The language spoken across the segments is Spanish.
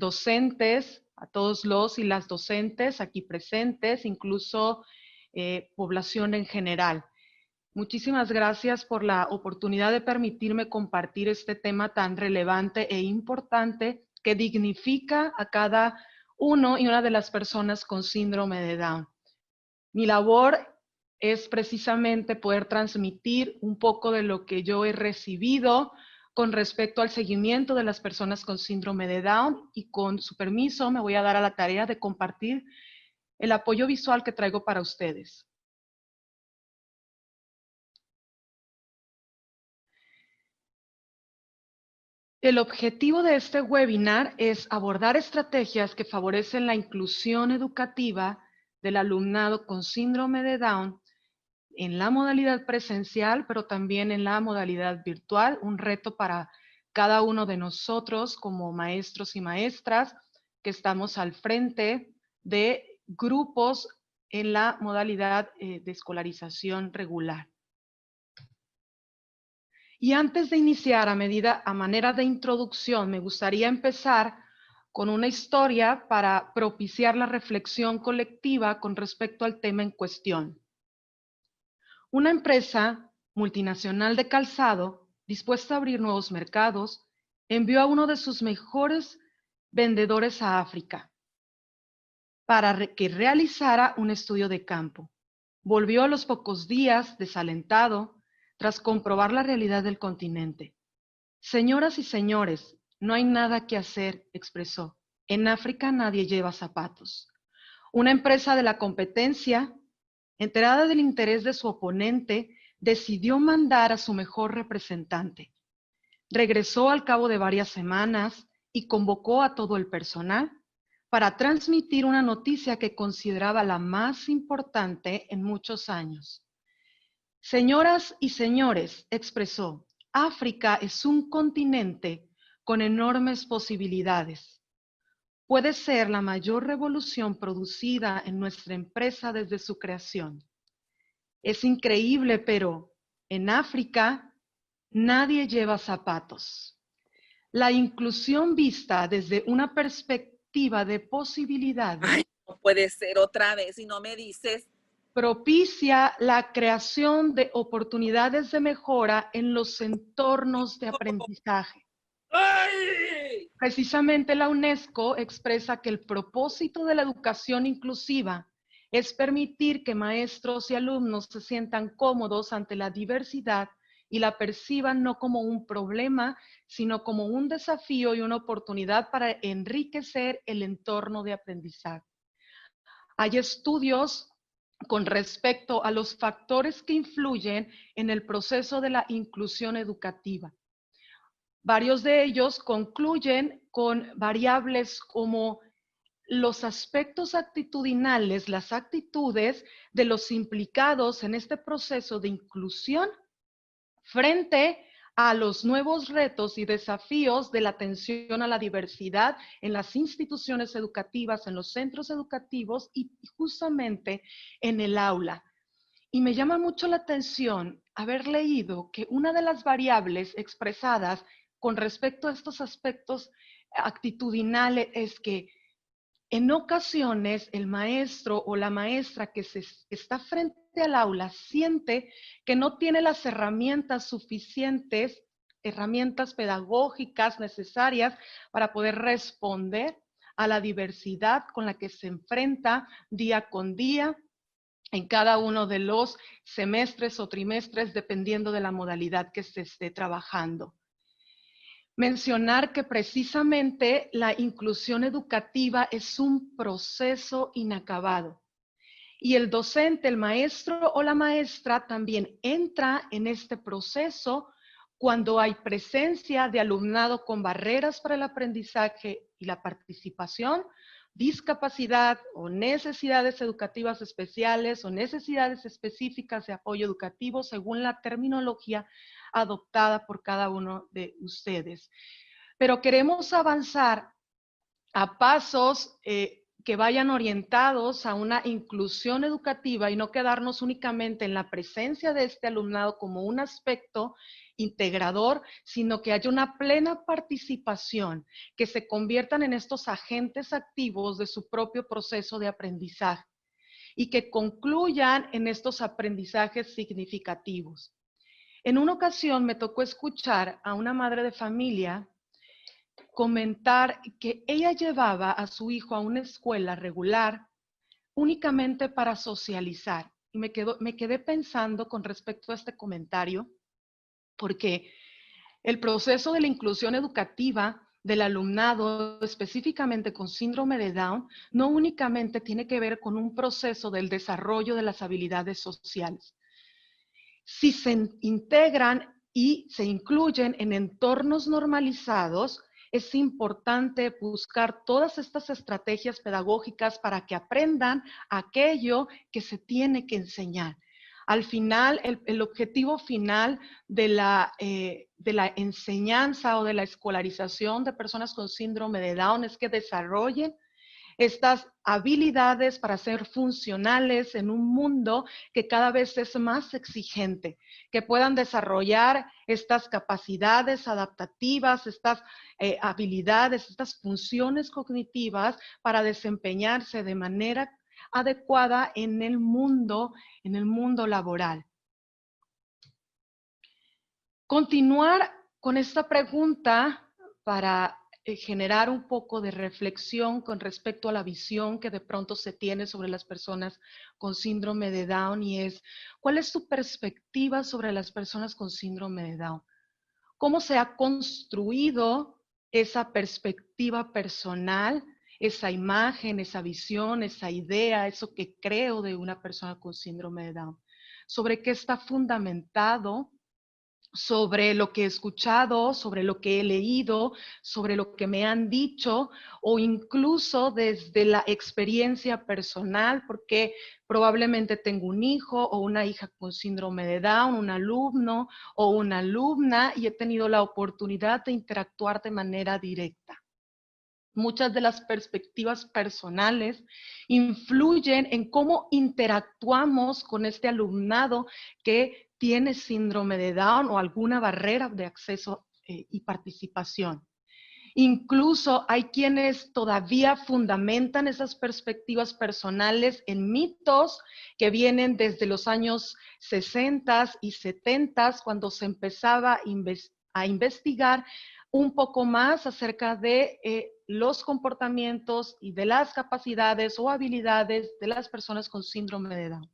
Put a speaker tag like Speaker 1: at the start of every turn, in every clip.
Speaker 1: docentes, a todos los y las docentes aquí presentes, incluso población en general. Muchísimas gracias por la oportunidad de permitirme compartir este tema tan relevante e importante que dignifica a cada uno y una de las personas con síndrome de Down. Mi labor es precisamente poder transmitir un poco de lo que yo he recibido con respecto al seguimiento de las personas con síndrome de Down, y con su permiso me voy a dar a la tarea de compartir el apoyo visual que traigo para ustedes. El objetivo de este webinar es abordar estrategias que favorecen la inclusión educativa del alumnado con síndrome de Down en la modalidad presencial, pero también en la modalidad virtual, un reto para cada uno de nosotros como maestros y maestras que estamos al frente de grupos en la modalidad de escolarización regular. Y antes de iniciar, a manera de introducción, me gustaría empezar con una historia para propiciar la reflexión colectiva con respecto al tema en cuestión. Una empresa multinacional de calzado, dispuesta a abrir nuevos mercados, envió a uno de sus mejores vendedores a África para que realizara un estudio de campo. Volvió a los pocos días desalentado tras comprobar la realidad del continente. Señoras y señores, no hay nada que hacer, expresó. En África nadie lleva zapatos. Una empresa de la competencia, enterada del interés de su oponente, decidió mandar a su mejor representante. Regresó al cabo de varias semanas y convocó a todo el personal para transmitir una noticia que consideraba la más importante en muchos años. Señoras y señores, expresó, África es un continente con enormes posibilidades. Puede ser la mayor revolución producida en nuestra empresa desde su creación. Es increíble, pero en África nadie lleva zapatos. La inclusión vista desde una perspectiva de posibilidades.
Speaker 2: Ay, no puede ser otra vez y no me dices.
Speaker 1: Propicia la creación de oportunidades de mejora en los entornos de aprendizaje.
Speaker 2: ¡Ay!
Speaker 1: Precisamente la UNESCO expresa que el propósito de la educación inclusiva es permitir que maestros y alumnos se sientan cómodos ante la diversidad y la perciban no como un problema, sino como un desafío y una oportunidad para enriquecer el entorno de aprendizaje. Hay estudios con respecto a los factores que influyen en el proceso de la inclusión educativa. Varios de ellos concluyen con variables como los aspectos actitudinales, las actitudes de los implicados en este proceso de inclusión frente a los nuevos retos y desafíos de la atención a la diversidad en las instituciones educativas, en los centros educativos y justamente en el aula. Y me llama mucho la atención haber leído que una de las variables expresadas con respecto a estos aspectos actitudinales es que en ocasiones el maestro o la maestra que está frente al aula siente que no tiene las herramientas suficientes, herramientas pedagógicas necesarias para poder responder a la diversidad con la que se enfrenta día con día en cada uno de los semestres o trimestres, dependiendo de la modalidad que se esté trabajando. Mencionar que precisamente la inclusión educativa es un proceso inacabado. Y el docente, el maestro o la maestra también entra en este proceso cuando hay presencia de alumnado con barreras para el aprendizaje y la participación, discapacidad o necesidades educativas especiales o necesidades específicas de apoyo educativo según la terminología adoptada por cada uno de ustedes. Pero queremos avanzar a pasos que vayan orientados a una inclusión educativa y no quedarnos únicamente en la presencia de este alumnado como un aspecto integrador, sino que haya una plena participación, que se conviertan en estos agentes activos de su propio proceso de aprendizaje y que concluyan en estos aprendizajes significativos. En una ocasión me tocó escuchar a una madre de familia comentar que ella llevaba a su hijo a una escuela regular únicamente para socializar. Y me quedé pensando con respecto a este comentario, porque el proceso de la inclusión educativa del alumnado, específicamente con síndrome de Down, no únicamente tiene que ver con un proceso del desarrollo de las habilidades sociales. Si se integran y se incluyen en entornos normalizados, es importante buscar todas estas estrategias pedagógicas para que aprendan aquello que se tiene que enseñar. Al final, el objetivo final de la enseñanza o de la escolarización de personas con síndrome de Down es que desarrollen estas habilidades para ser funcionales en un mundo que cada vez es más exigente, que puedan desarrollar estas capacidades adaptativas, estas habilidades, estas funciones cognitivas para desempeñarse de manera adecuada en el mundo laboral. Continuar con esta pregunta para generar un poco de reflexión con respecto a la visión que de pronto se tiene sobre las personas con síndrome de Down, y es, ¿cuál es tu perspectiva sobre las personas con síndrome de Down? ¿Cómo se ha construido esa perspectiva personal, esa imagen, esa visión, esa idea, eso que creo de una persona con síndrome de Down? ¿Sobre qué está fundamentado? Sobre lo que he escuchado, sobre lo que he leído, sobre lo que me han dicho, o incluso desde la experiencia personal, porque probablemente tengo un hijo o una hija con síndrome de Down, un alumno o una alumna, y he tenido la oportunidad de interactuar de manera directa. Muchas de las perspectivas personales influyen en cómo interactuamos con este alumnado que tiene síndrome de Down o alguna barrera de acceso y participación. Incluso hay quienes todavía fundamentan esas perspectivas personales en mitos que vienen desde los años 60 y 70, cuando se empezaba a investigar un poco más acerca de los comportamientos y de las capacidades o habilidades de las personas con síndrome de Down.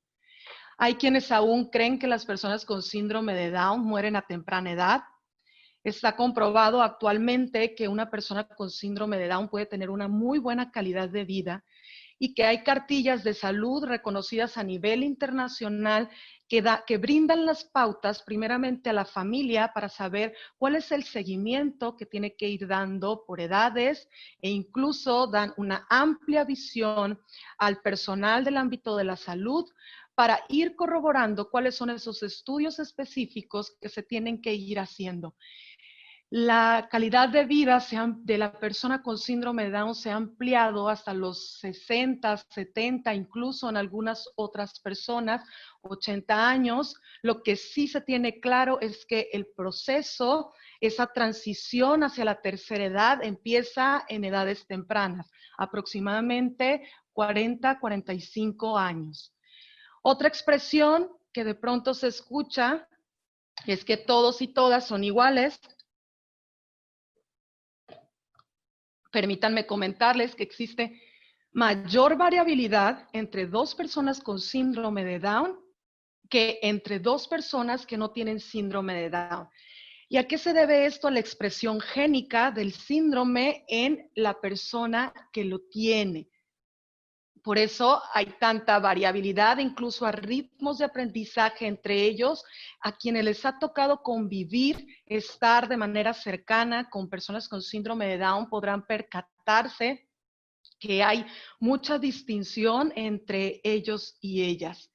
Speaker 1: Hay quienes aún creen que las personas con síndrome de Down mueren a temprana edad. Está comprobado actualmente que una persona con síndrome de Down puede tener una muy buena calidad de vida y que hay cartillas de salud reconocidas a nivel internacional que brindan las pautas primeramente a la familia para saber cuál es el seguimiento que tiene que ir dando por edades, e incluso dan una amplia visión al personal del ámbito de la salud para ir corroborando cuáles son esos estudios específicos que se tienen que ir haciendo. La calidad de vida de la persona con síndrome de Down se ha ampliado hasta los 60, 70, incluso en algunas otras personas, 80 años. Lo que sí se tiene claro es que el proceso, esa transición hacia la tercera edad, empieza en edades tempranas, aproximadamente 40, 45 años. Otra expresión que de pronto se escucha es que todos y todas son iguales. Permítanme comentarles que existe mayor variabilidad entre dos personas con síndrome de Down que entre dos personas que no tienen síndrome de Down. ¿Y a qué se debe esto? La expresión génica del síndrome en la persona que lo tiene. Por eso hay tanta variabilidad, incluso a ritmos de aprendizaje entre ellos, a quienes les ha tocado convivir, estar de manera cercana con personas con síndrome de Down, podrán percatarse que hay mucha distinción entre ellos y ellas.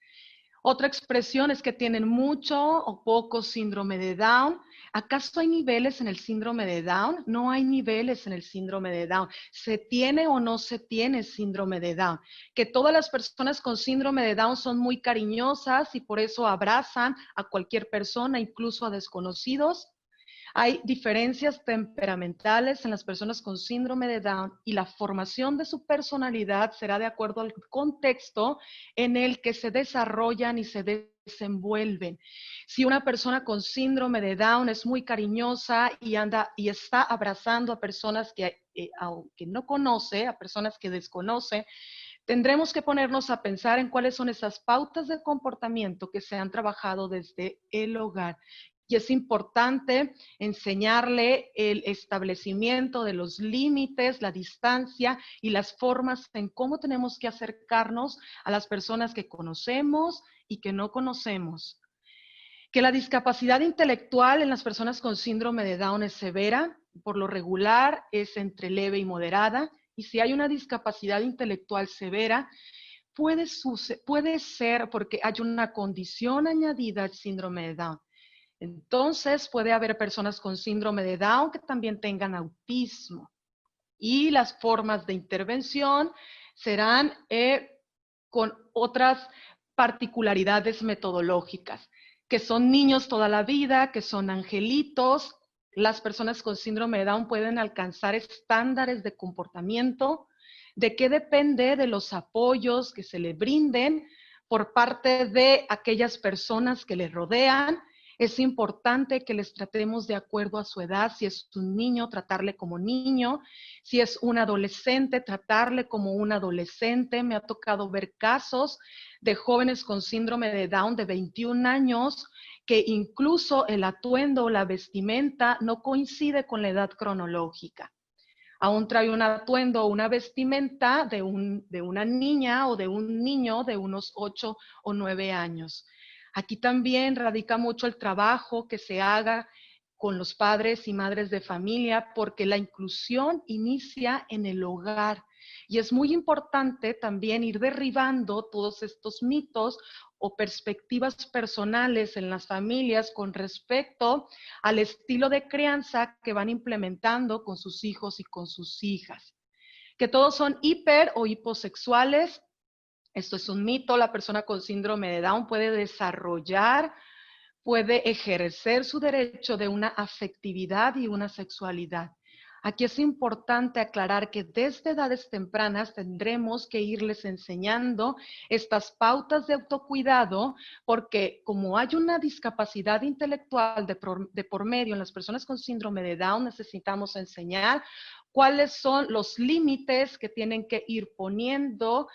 Speaker 1: Otra expresión es que tienen mucho o poco síndrome de Down. ¿Acaso hay niveles en el síndrome de Down? No hay niveles en el síndrome de Down. ¿Se tiene o no se tiene síndrome de Down? Que todas las personas con síndrome de Down son muy cariñosas y por eso abrazan a cualquier persona, incluso a desconocidos. Hay diferencias temperamentales en las personas con síndrome de Down y la formación de su personalidad será de acuerdo al contexto en el que se desarrollan y se desenvuelven. Si una persona con síndrome de Down es muy cariñosa y anda y está abrazando a personas que no conoce, a personas que desconoce, tendremos que ponernos a pensar en cuáles son esas pautas de comportamiento que se han trabajado desde el hogar. Y es importante enseñarle el establecimiento de los límites, la distancia y las formas en cómo tenemos que acercarnos a las personas que conocemos y que no conocemos. Que la discapacidad intelectual en las personas con síndrome de Down es severa, por lo regular es entre leve y moderada, y si hay una discapacidad intelectual severa, puede ser porque hay una condición añadida al síndrome de Down. Entonces, puede haber personas con síndrome de Down que también tengan autismo. Y las formas de intervención serán con otras particularidades metodológicas, que son niños toda la vida, que son angelitos. Las personas con síndrome de Down pueden alcanzar estándares de comportamiento. ¿De qué depende? De los apoyos que se le brinden por parte de aquellas personas que les rodean. Es importante que les tratemos de acuerdo a su edad. Si es un niño, tratarle como niño. Si es un adolescente, tratarle como un adolescente. Me ha tocado ver casos de jóvenes con síndrome de Down de 21 años que incluso el atuendo o la vestimenta no coincide con la edad cronológica. Aún trae un atuendo o una vestimenta de una niña o de un niño de unos 8 o 9 años. Aquí también radica mucho el trabajo que se haga con los padres y madres de familia, porque la inclusión inicia en el hogar. Y es muy importante también ir derribando todos estos mitos o perspectivas personales en las familias con respecto al estilo de crianza que van implementando con sus hijos y con sus hijas. Que todos son hiper o hiposexuales. Esto es un mito. La persona con síndrome de Down puede ejercer su derecho de una afectividad y una sexualidad. Aquí es importante aclarar que desde edades tempranas tendremos que irles enseñando estas pautas de autocuidado, porque como hay una discapacidad intelectual de por medio en las personas con síndrome de Down, necesitamos enseñar cuáles son los límites que tienen que ir poniendo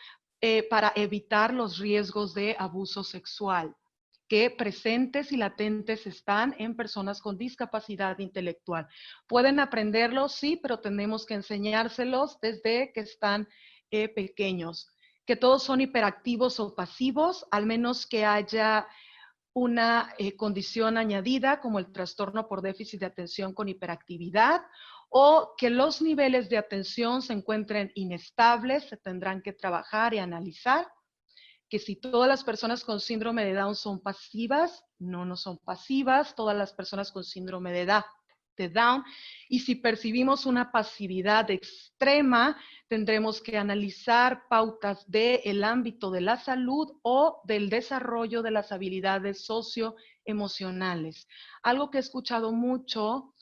Speaker 1: para evitar los riesgos de abuso sexual que presentes y latentes están en personas con discapacidad intelectual. Pueden aprenderlos, sí, pero tenemos que enseñárselos desde que están pequeños. Que todos son hiperactivos o pasivos, al menos que haya una condición añadida como el trastorno por déficit de atención con hiperactividad, o que los niveles de atención se encuentren inestables, se tendrán que trabajar y analizar. Que si todas las personas con síndrome de Down son pasivas, no son pasivas, todas las personas con síndrome de Down, y si percibimos una pasividad extrema, tendremos que analizar pautas del ámbito de la salud o del desarrollo de las habilidades socioemocionales. Algo que he escuchado mucho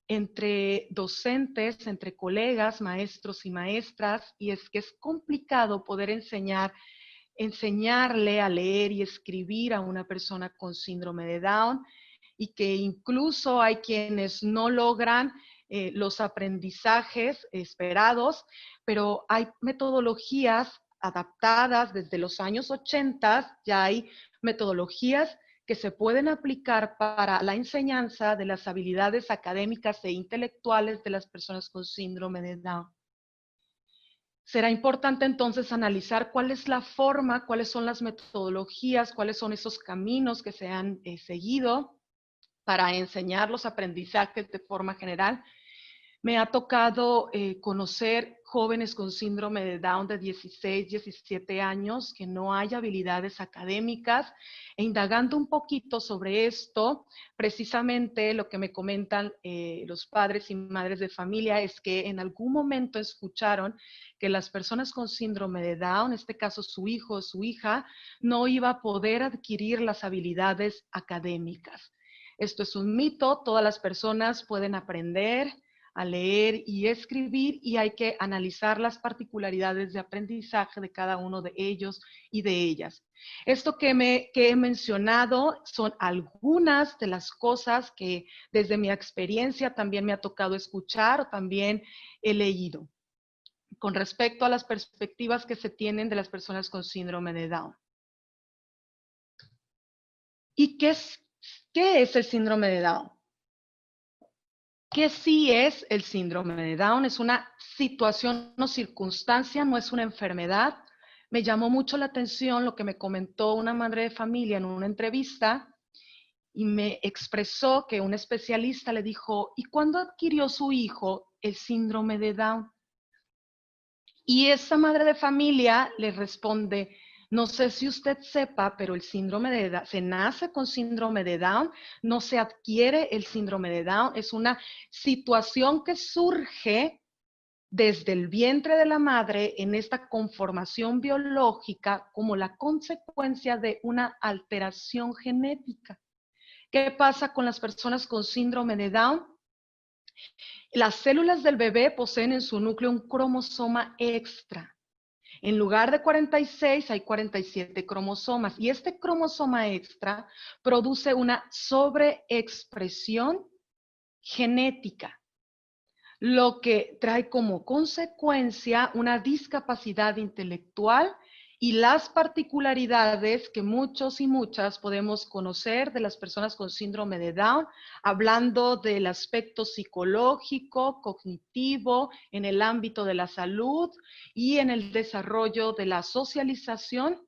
Speaker 1: entre docentes, entre colegas, maestros y maestras, y es que es complicado poder enseñarle a leer y escribir a una persona con síndrome de Down, y que incluso hay quienes no logran los aprendizajes esperados, pero hay metodologías adaptadas desde los años 80, ya hay metodologías que se pueden aplicar para la enseñanza de las habilidades académicas e intelectuales de las personas con síndrome de Down. Será importante entonces analizar cuál es la forma, cuáles son las metodologías, cuáles son esos caminos que se han seguido para enseñar los aprendizajes de forma general. Me ha tocado conocer jóvenes con síndrome de Down de 16, 17 años que no hay habilidades académicas, e indagando un poquito sobre esto, precisamente lo que me comentan los padres y madres de familia es que en algún momento escucharon que las personas con síndrome de Down, en este caso su hijo o su hija, no iba a poder adquirir las habilidades académicas. Esto es un mito, todas las personas pueden aprender a leer y escribir, y hay que analizar las particularidades de aprendizaje de cada uno de ellos y de ellas. Esto que he mencionado son algunas de las cosas que desde mi experiencia también me ha tocado escuchar o también he leído con respecto a las perspectivas que se tienen de las personas con síndrome de Down. ¿Y qué es el síndrome de Down? ¿Qué sí es el síndrome de Down? Es una situación o circunstancia, no es una enfermedad. Me llamó mucho la atención lo que me comentó una madre de familia en una entrevista y me expresó que un especialista le dijo, ¿y cuándo adquirió su hijo el síndrome de Down? Y esa madre de familia le responde, no sé si usted sepa, pero el síndrome de Down, se nace con síndrome de Down, no se adquiere el síndrome de Down, es una situación que surge desde el vientre de la madre en esta conformación biológica como la consecuencia de una alteración genética. ¿Qué pasa con las personas con síndrome de Down? Las células del bebé poseen en su núcleo un cromosoma extra. En lugar de 46 hay 47 cromosomas, y este cromosoma extra produce una sobreexpresión genética, lo que trae como consecuencia una discapacidad intelectual y las particularidades que muchos y muchas podemos conocer de las personas con síndrome de Down, hablando del aspecto psicológico, cognitivo, en el ámbito de la salud y en el desarrollo de la socialización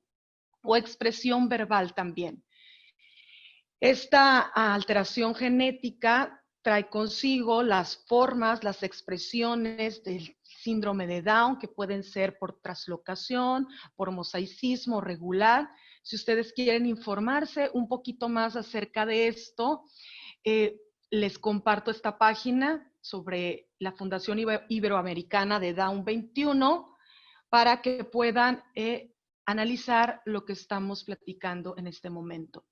Speaker 1: o expresión verbal también. Esta alteración genética trae consigo las formas, las expresiones del síndrome de Down, que pueden ser por traslocación, por mosaicismo regular. Si ustedes quieren informarse un poquito más acerca de esto, les comparto esta página sobre la Fundación Iberoamericana de Down 21 para que puedan analizar lo que estamos platicando en este momento.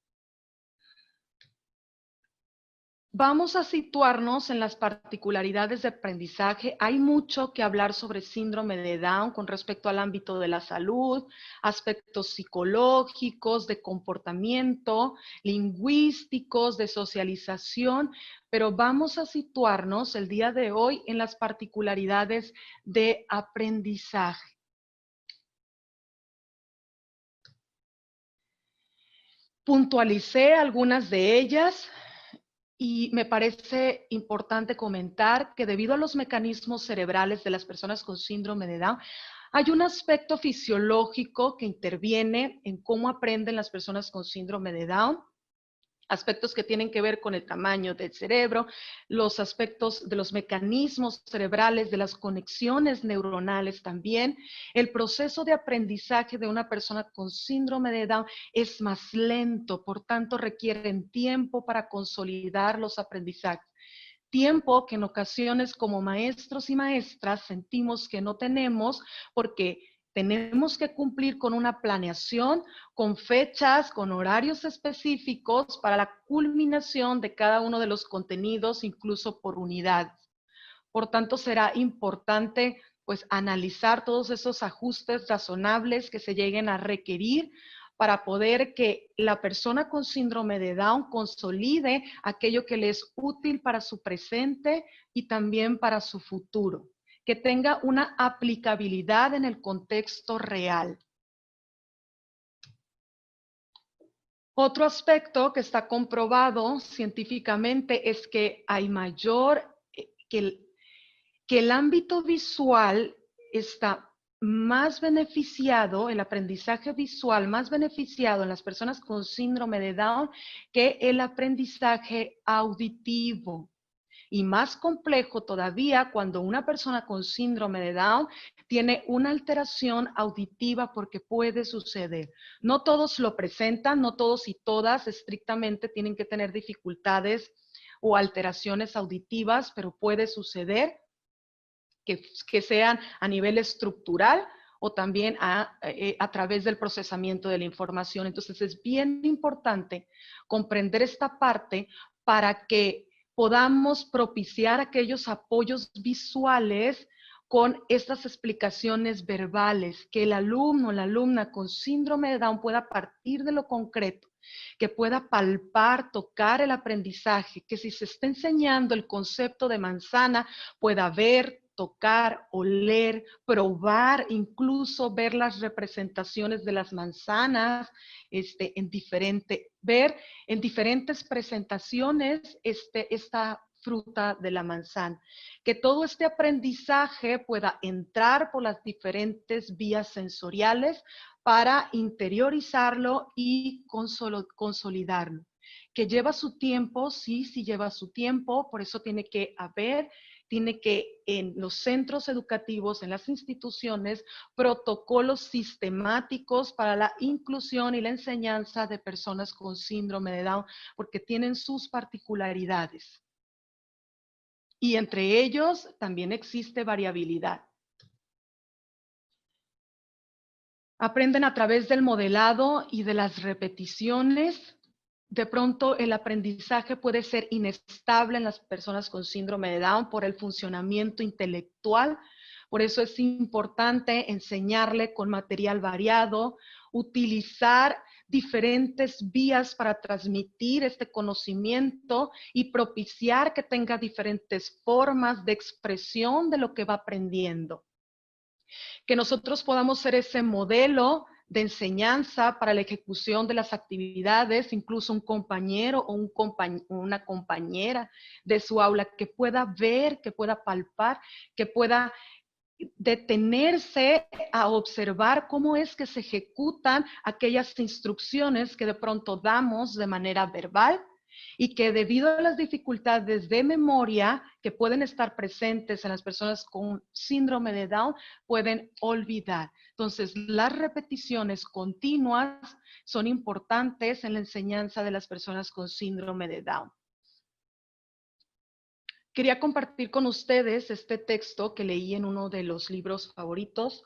Speaker 1: Vamos a situarnos en las particularidades de aprendizaje. Hay mucho que hablar sobre síndrome de Down con respecto al ámbito de la salud, aspectos psicológicos, de comportamiento, lingüísticos, de socialización, pero vamos a situarnos el día de hoy en las particularidades de aprendizaje. Puntualicé algunas de ellas. Y me parece importante comentar que debido a los mecanismos cerebrales de las personas con síndrome de Down, hay un aspecto fisiológico que interviene en cómo aprenden las personas con síndrome de Down, aspectos que tienen que ver con el tamaño del cerebro, los aspectos de los mecanismos cerebrales, de las conexiones neuronales también. El proceso de aprendizaje de una persona con síndrome de Down es más lento, por tanto requieren tiempo para consolidar los aprendizajes. Tiempo que en ocasiones como maestros y maestras sentimos que no tenemos porque tenemos que cumplir con una planeación, con fechas, con horarios específicos para la culminación de cada uno de los contenidos, incluso por unidades. Por tanto, será importante pues analizar todos esos ajustes razonables que se lleguen a requerir para poder que la persona con síndrome de Down consolide aquello que le es útil para su presente y también para su futuro, que tenga una aplicabilidad en el contexto real. Otro aspecto que está comprobado científicamente es que hay que el ámbito visual está más beneficiado, el aprendizaje visual más beneficiado en las personas con síndrome de Down que el aprendizaje auditivo. y más complejo todavía cuando una persona con síndrome de Down tiene una alteración auditiva, porque puede suceder. No todos lo presentan, no todos y todas estrictamente tienen que tener dificultades o alteraciones auditivas, pero puede suceder que sean a nivel estructural o también a través del procesamiento de la información. Entonces es bien importante comprender esta parte para que podamos propiciar aquellos apoyos visuales con estas explicaciones verbales, que el alumno o la alumna con síndrome de Down pueda partir de lo concreto, que pueda palpar, tocar el aprendizaje, que si se está enseñando el concepto de manzana, pueda ver, tocar, oler, probar, incluso ver las representaciones de las manzanas, ver en diferentes presentaciones esta fruta de la manzana. Que todo este aprendizaje pueda entrar por las diferentes vías sensoriales para interiorizarlo y consolidarlo. Que lleva su tiempo, sí lleva su tiempo, por eso tiene que en los centros educativos, en las instituciones, protocolos sistemáticos para la inclusión y la enseñanza de personas con síndrome de Down, porque tienen sus particularidades. Y entre ellos también existe variabilidad. Aprenden a través del modelado y de las repeticiones. De pronto el aprendizaje puede ser inestable en las personas con síndrome de Down por el funcionamiento intelectual. Por eso es importante enseñarle con material variado, utilizar diferentes vías para transmitir este conocimiento y propiciar que tenga diferentes formas de expresión de lo que va aprendiendo. Que nosotros podamos ser ese modelo de enseñanza para la ejecución de las actividades, incluso un compañero o una compañera de su aula que pueda ver, que pueda palpar, que pueda detenerse a observar cómo es que se ejecutan aquellas instrucciones que de pronto damos de manera verbal y que debido a las dificultades de memoria que pueden estar presentes en las personas con síndrome de Down, pueden olvidar. Entonces, las repeticiones continuas son importantes en la enseñanza de las personas con síndrome de Down. Quería compartir con ustedes este texto que leí en uno de los libros favoritos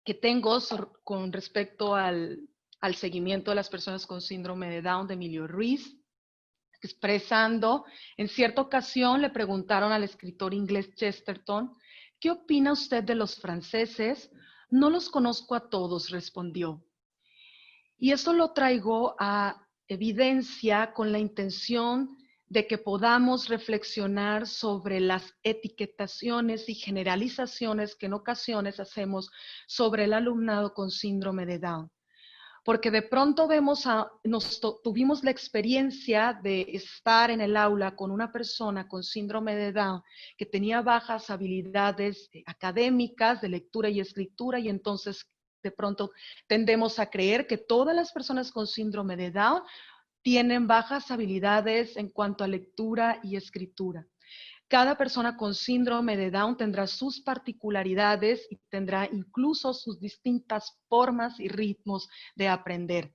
Speaker 1: que tengo con respecto al seguimiento de las personas con síndrome de Down, de Emilio Ruiz, expresando, en cierta ocasión le preguntaron al escritor inglés Chesterton, ¿qué opina usted de los franceses? No los conozco a todos, respondió. Y esto lo traigo a evidencia con la intención de que podamos reflexionar sobre las etiquetaciones y generalizaciones que en ocasiones hacemos sobre el alumnado con síndrome de Down. Porque de pronto tuvimos la experiencia de estar en el aula con una persona con síndrome de Down que tenía bajas habilidades académicas de lectura y escritura, y entonces de pronto tendemos a creer que todas las personas con síndrome de Down tienen bajas habilidades en cuanto a lectura y escritura. Cada persona con síndrome de Down tendrá sus particularidades y tendrá incluso sus distintas formas y ritmos de aprender.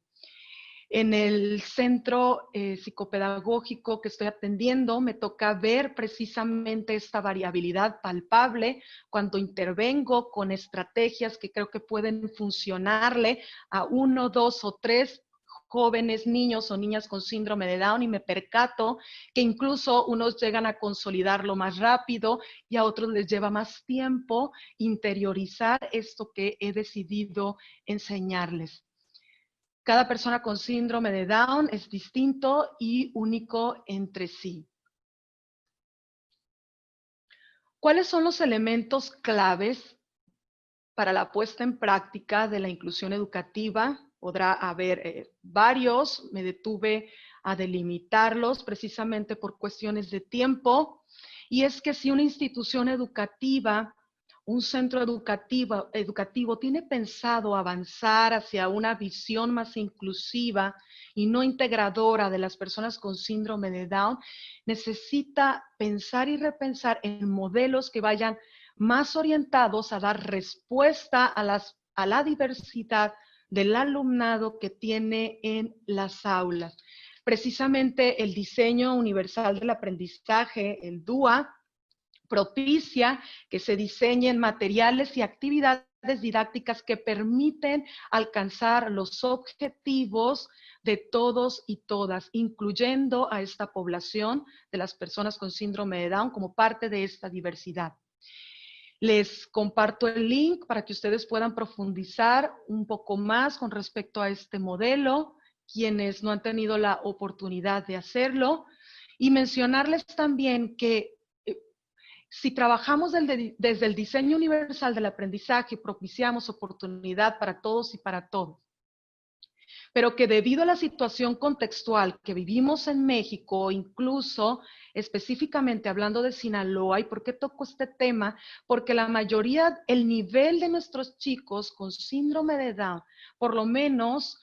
Speaker 1: En el centro psicopedagógico que estoy atendiendo, me toca ver precisamente esta variabilidad palpable cuando intervengo con estrategias que creo que pueden funcionarle a 1, 2 o 3 jóvenes, niños o niñas con síndrome de Down, y me percato que incluso unos llegan a consolidarlo más rápido y a otros les lleva más tiempo interiorizar esto que he decidido enseñarles. Cada persona con síndrome de Down es distinto y único entre sí. ¿Cuáles son los elementos claves para la puesta en práctica de la inclusión educativa? Podrá haber varios, me detuve a delimitarlos precisamente por cuestiones de tiempo, y es que si una institución educativa un centro educativo tiene pensado avanzar hacia una visión más inclusiva y no integradora de las personas con síndrome de Down, necesita pensar y repensar en modelos que vayan más orientados a dar respuesta a la diversidad del alumnado que tiene en las aulas. Precisamente el diseño universal del aprendizaje, el DUA, propicia que se diseñen materiales y actividades didácticas que permiten alcanzar los objetivos de todos y todas, incluyendo a esta población de las personas con síndrome de Down como parte de esta diversidad. Les comparto el link para que ustedes puedan profundizar un poco más con respecto a este modelo, quienes no han tenido la oportunidad de hacerlo, y mencionarles también que si trabajamos desde el diseño universal del aprendizaje, propiciamos oportunidad para todos y para todos, pero que debido a la situación contextual que vivimos en México, incluso específicamente hablando de Sinaloa, ¿y por qué toco este tema? Porque la mayoría, el nivel de nuestros chicos con síndrome de Down, por lo menos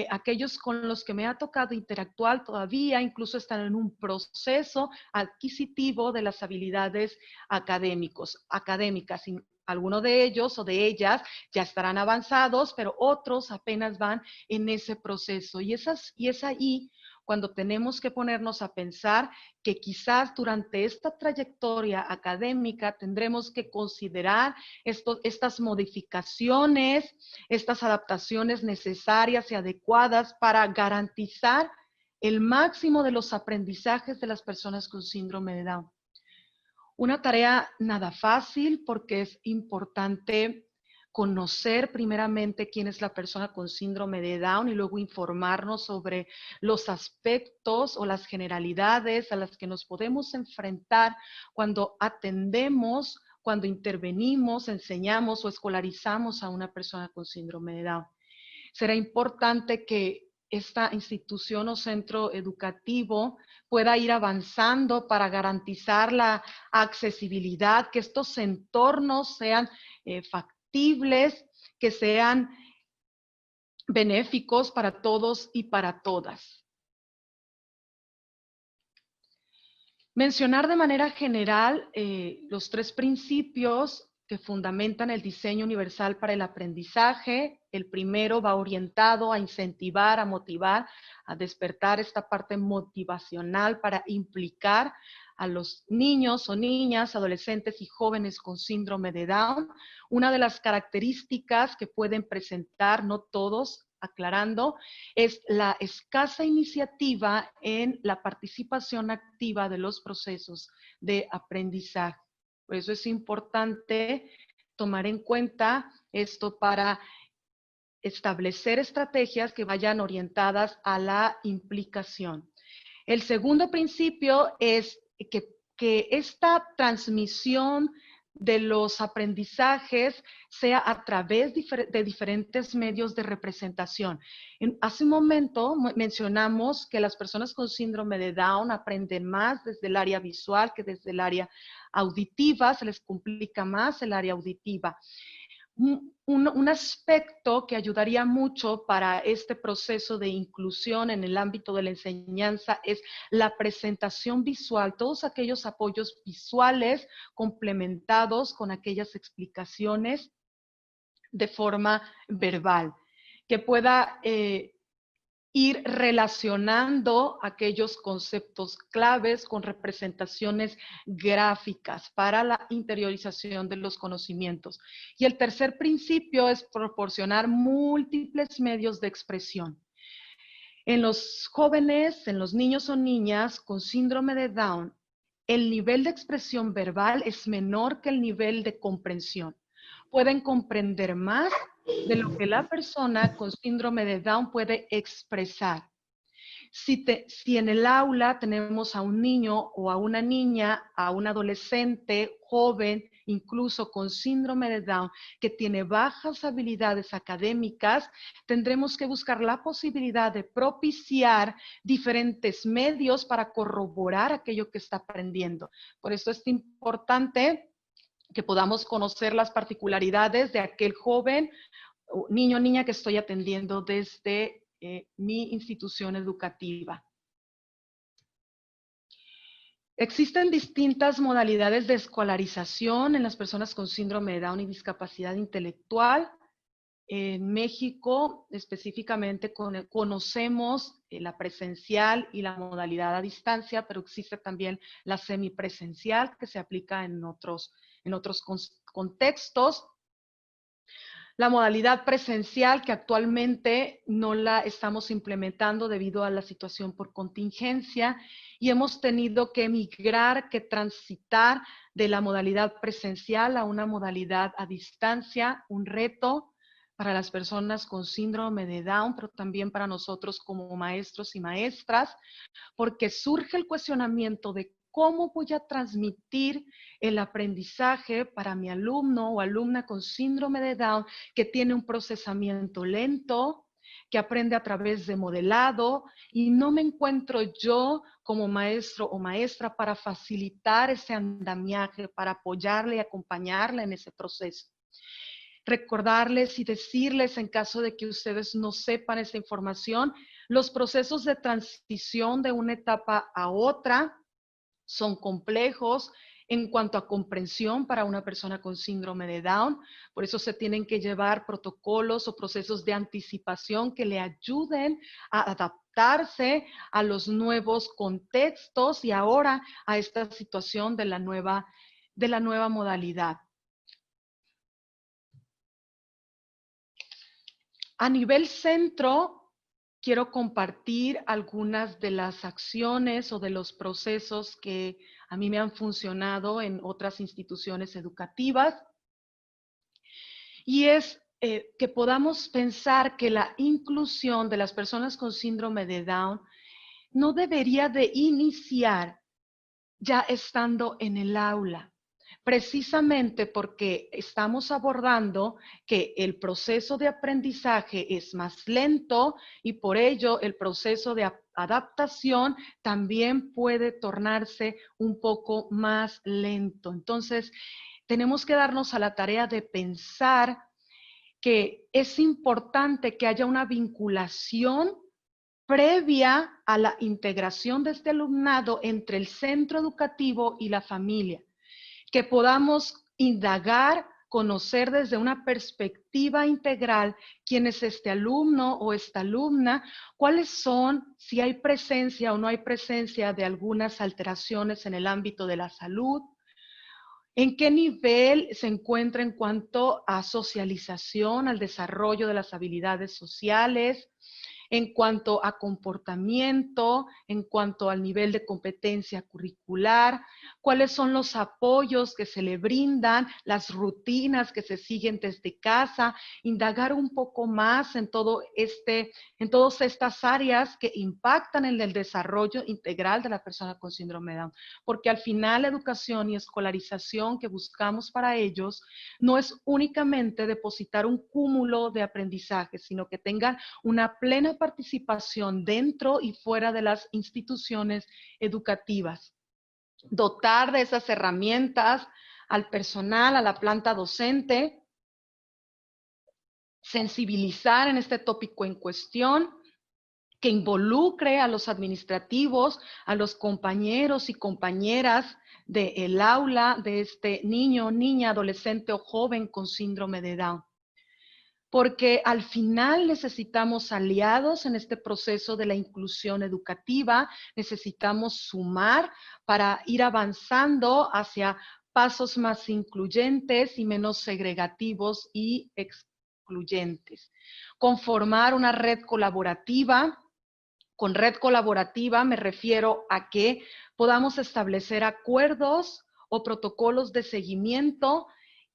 Speaker 1: aquellos con los que me ha tocado interactuar todavía, incluso están en un proceso adquisitivo de las habilidades académicas. Algunos de ellos o de ellas ya estarán avanzados, pero otros apenas van en ese proceso. Y es ahí cuando tenemos que ponernos a pensar que quizás durante esta trayectoria académica tendremos que considerar estas modificaciones, estas adaptaciones necesarias y adecuadas para garantizar el máximo de los aprendizajes de las personas con síndrome de Down. Una tarea nada fácil porque es importante conocer primeramente quién es la persona con síndrome de Down y luego informarnos sobre los aspectos o las generalidades a las que nos podemos enfrentar cuando atendemos, cuando intervenimos, enseñamos o escolarizamos a una persona con síndrome de Down. Será importante que esta institución o centro educativo pueda ir avanzando para garantizar la accesibilidad, que estos entornos sean factibles, que sean benéficos para todos y para todas. Mencionar de manera general los 3 principios que fundamentan el diseño universal para el aprendizaje. El primero va orientado a incentivar, a motivar, a despertar esta parte motivacional para implicar a los niños o niñas, adolescentes y jóvenes con síndrome de Down. Una de las características que pueden presentar, no todos, aclarando, es la escasa iniciativa en la participación activa de los procesos de aprendizaje. Por eso es importante tomar en cuenta esto para establecer estrategias que vayan orientadas a la implicación. El segundo principio es que esta transmisión de los aprendizajes sea a través de diferentes medios de representación. Hace un momento mencionamos que las personas con síndrome de Down aprenden más desde el área visual que desde el área auditiva, se les complica más el área auditiva. Un aspecto que ayudaría mucho para este proceso de inclusión en el ámbito de la enseñanza es la presentación visual, todos aquellos apoyos visuales complementados con aquellas explicaciones de forma verbal, que pueda ir relacionando aquellos conceptos claves con representaciones gráficas para la interiorización de los conocimientos. Y el tercer principio es proporcionar múltiples medios de expresión. En los jóvenes, en los niños o niñas con síndrome de Down, el nivel de expresión verbal es menor que el nivel de comprensión. Pueden comprender más de lo que la persona con síndrome de Down puede expresar. Si en el aula tenemos a un niño o a una niña, a un adolescente, joven, incluso con síndrome de Down, que tiene bajas habilidades académicas, tendremos que buscar la posibilidad de propiciar diferentes medios para corroborar aquello que está aprendiendo. Por eso es importante que podamos conocer las particularidades de aquel joven, niño o niña que estoy atendiendo desde mi institución educativa. Existen distintas modalidades de escolarización en las personas con síndrome de Down y discapacidad intelectual. En México, específicamente, conocemos la presencial y la modalidad a distancia, pero existe también la semipresencial que se aplica en otros contextos. La modalidad presencial, que actualmente no la estamos implementando debido a la situación por contingencia, y hemos tenido que migrar, que transitar de la modalidad presencial a una modalidad a distancia, un reto para las personas con síndrome de Down, pero también para nosotros como maestros y maestras, porque surge el cuestionamiento de cómo voy a transmitir el aprendizaje para mi alumno o alumna con síndrome de Down que tiene un procesamiento lento, que aprende a través de modelado, y no me encuentro yo como maestro o maestra para facilitar ese andamiaje, para apoyarle y acompañarle en ese proceso. Recordarles y decirles, en caso de que ustedes no sepan esta información, los procesos de transición de una etapa a otra son complejos en cuanto a comprensión para una persona con síndrome de Down. Por eso se tienen que llevar protocolos o procesos de anticipación que le ayuden a adaptarse a los nuevos contextos y ahora a esta situación de la nueva modalidad. A nivel centro, quiero compartir algunas de las acciones o de los procesos que a mí me han funcionado en otras instituciones educativas. Y es que podamos pensar que la inclusión de las personas con síndrome de Down no debería de iniciar ya estando en el aula, precisamente porque estamos abordando que el proceso de aprendizaje es más lento y por ello el proceso de adaptación también puede tornarse un poco más lento. Entonces, tenemos que darnos a la tarea de pensar que es importante que haya una vinculación previa a la integración de este alumnado entre el centro educativo y la familia, que podamos indagar, conocer desde una perspectiva integral quién es este alumno o esta alumna, cuáles son, si hay presencia o no hay presencia de algunas alteraciones en el ámbito de la salud, en qué nivel se encuentra en cuanto a socialización, al desarrollo de las habilidades sociales, en cuanto a comportamiento, en cuanto al nivel de competencia curricular, cuáles son los apoyos que se le brindan, las rutinas que se siguen desde casa, indagar un poco más en todas estas áreas que impactan en el desarrollo integral de la persona con síndrome de Down, porque al final la educación y escolarización que buscamos para ellos no es únicamente depositar un cúmulo de aprendizaje, sino que tengan una plena participación dentro y fuera de las instituciones educativas. Dotar de esas herramientas al personal, a la planta docente, sensibilizar en este tópico en cuestión, que involucre a los administrativos, a los compañeros y compañeras del aula de este niño, niña, adolescente o joven con síndrome de Down. Porque al final necesitamos aliados en este proceso de la inclusión educativa, necesitamos sumar para ir avanzando hacia pasos más incluyentes y menos segregativos y excluyentes. Conformar una red colaborativa. Con red colaborativa me refiero a que podamos establecer acuerdos o protocolos de seguimiento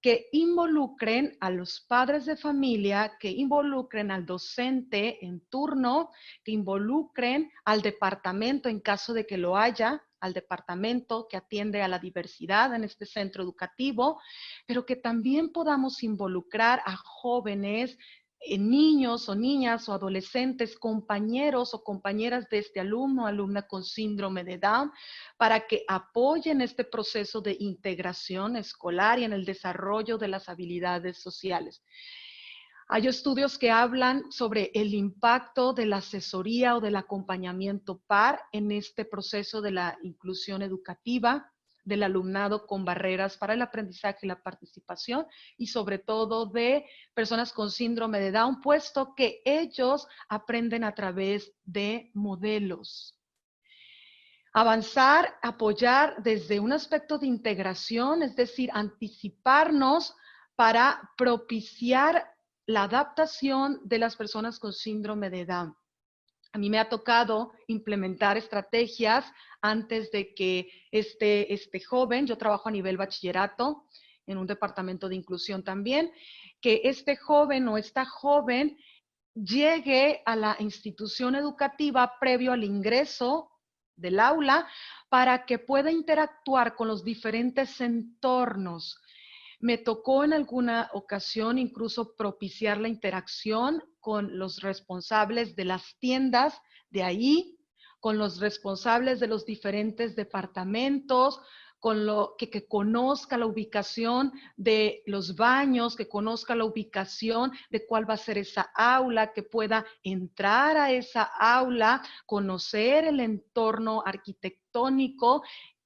Speaker 1: que involucren a los padres de familia, que involucren al docente en turno, que involucren al departamento en caso de que lo haya, al departamento que atiende a la diversidad en este centro educativo, pero que también podamos involucrar a jóvenes niños o niñas o adolescentes, compañeros o compañeras de este alumno o alumna con síndrome de Down, para que apoyen este proceso de integración escolar y en el desarrollo de las habilidades sociales. Hay estudios que hablan sobre el impacto de la asesoría o del acompañamiento PAR en este proceso de la inclusión educativa del alumnado con barreras para el aprendizaje y la participación, y sobre todo de personas con síndrome de Down, puesto que ellos aprenden a través de modelos. Avanzar, apoyar desde un aspecto de integración, es decir, anticiparnos para propiciar la adaptación de las personas con síndrome de Down. A mí me ha tocado implementar estrategias antes de que este joven, yo trabajo a nivel bachillerato, en un departamento de inclusión también, que este joven o esta joven llegue a la institución educativa previo al ingreso del aula para que pueda interactuar con los diferentes entornos. Me tocó en alguna ocasión incluso propiciar la interacción con los responsables de las tiendas de ahí, con los responsables de los diferentes departamentos, con que conozca la ubicación de los baños, que conozca la ubicación de cuál va a ser esa aula, que pueda entrar a esa aula, conocer el entorno arquitectónico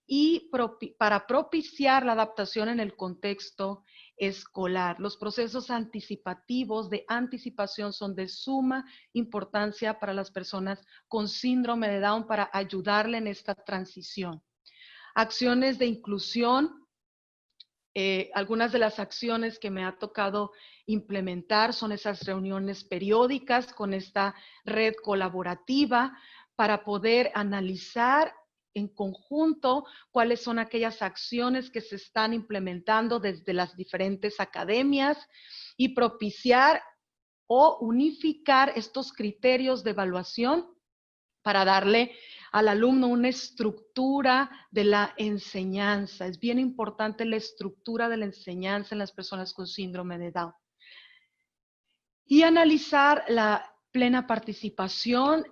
Speaker 1: y para propiciar la adaptación en el contexto escolar. Los procesos anticipativos de anticipación son de suma importancia para las personas con síndrome de Down para ayudarle en esta transición. Acciones de inclusión. Algunas de las acciones que me ha tocado implementar son esas reuniones periódicas con esta red colaborativa para poder analizar en conjunto cuáles son aquellas acciones que se están implementando desde las diferentes academias y propiciar o unificar estos criterios de evaluación para darle al alumno una estructura de la enseñanza. Es bien importante la estructura de la enseñanza en las personas con síndrome de Down. Y analizar la plena participación.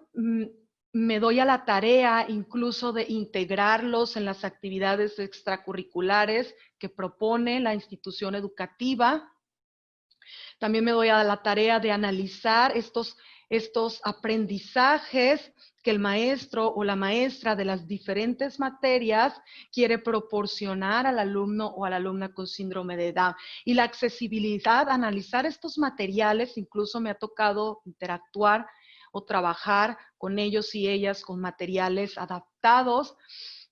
Speaker 1: Me doy a la tarea incluso de integrarlos en las actividades extracurriculares que propone la institución educativa. También me doy a la tarea de analizar estos aprendizajes que el maestro o la maestra de las diferentes materias quiere proporcionar al alumno o a la alumna con síndrome de Down. Y la accesibilidad, analizar estos materiales, incluso me ha tocado interactuar o trabajar con ellos y ellas con materiales adaptados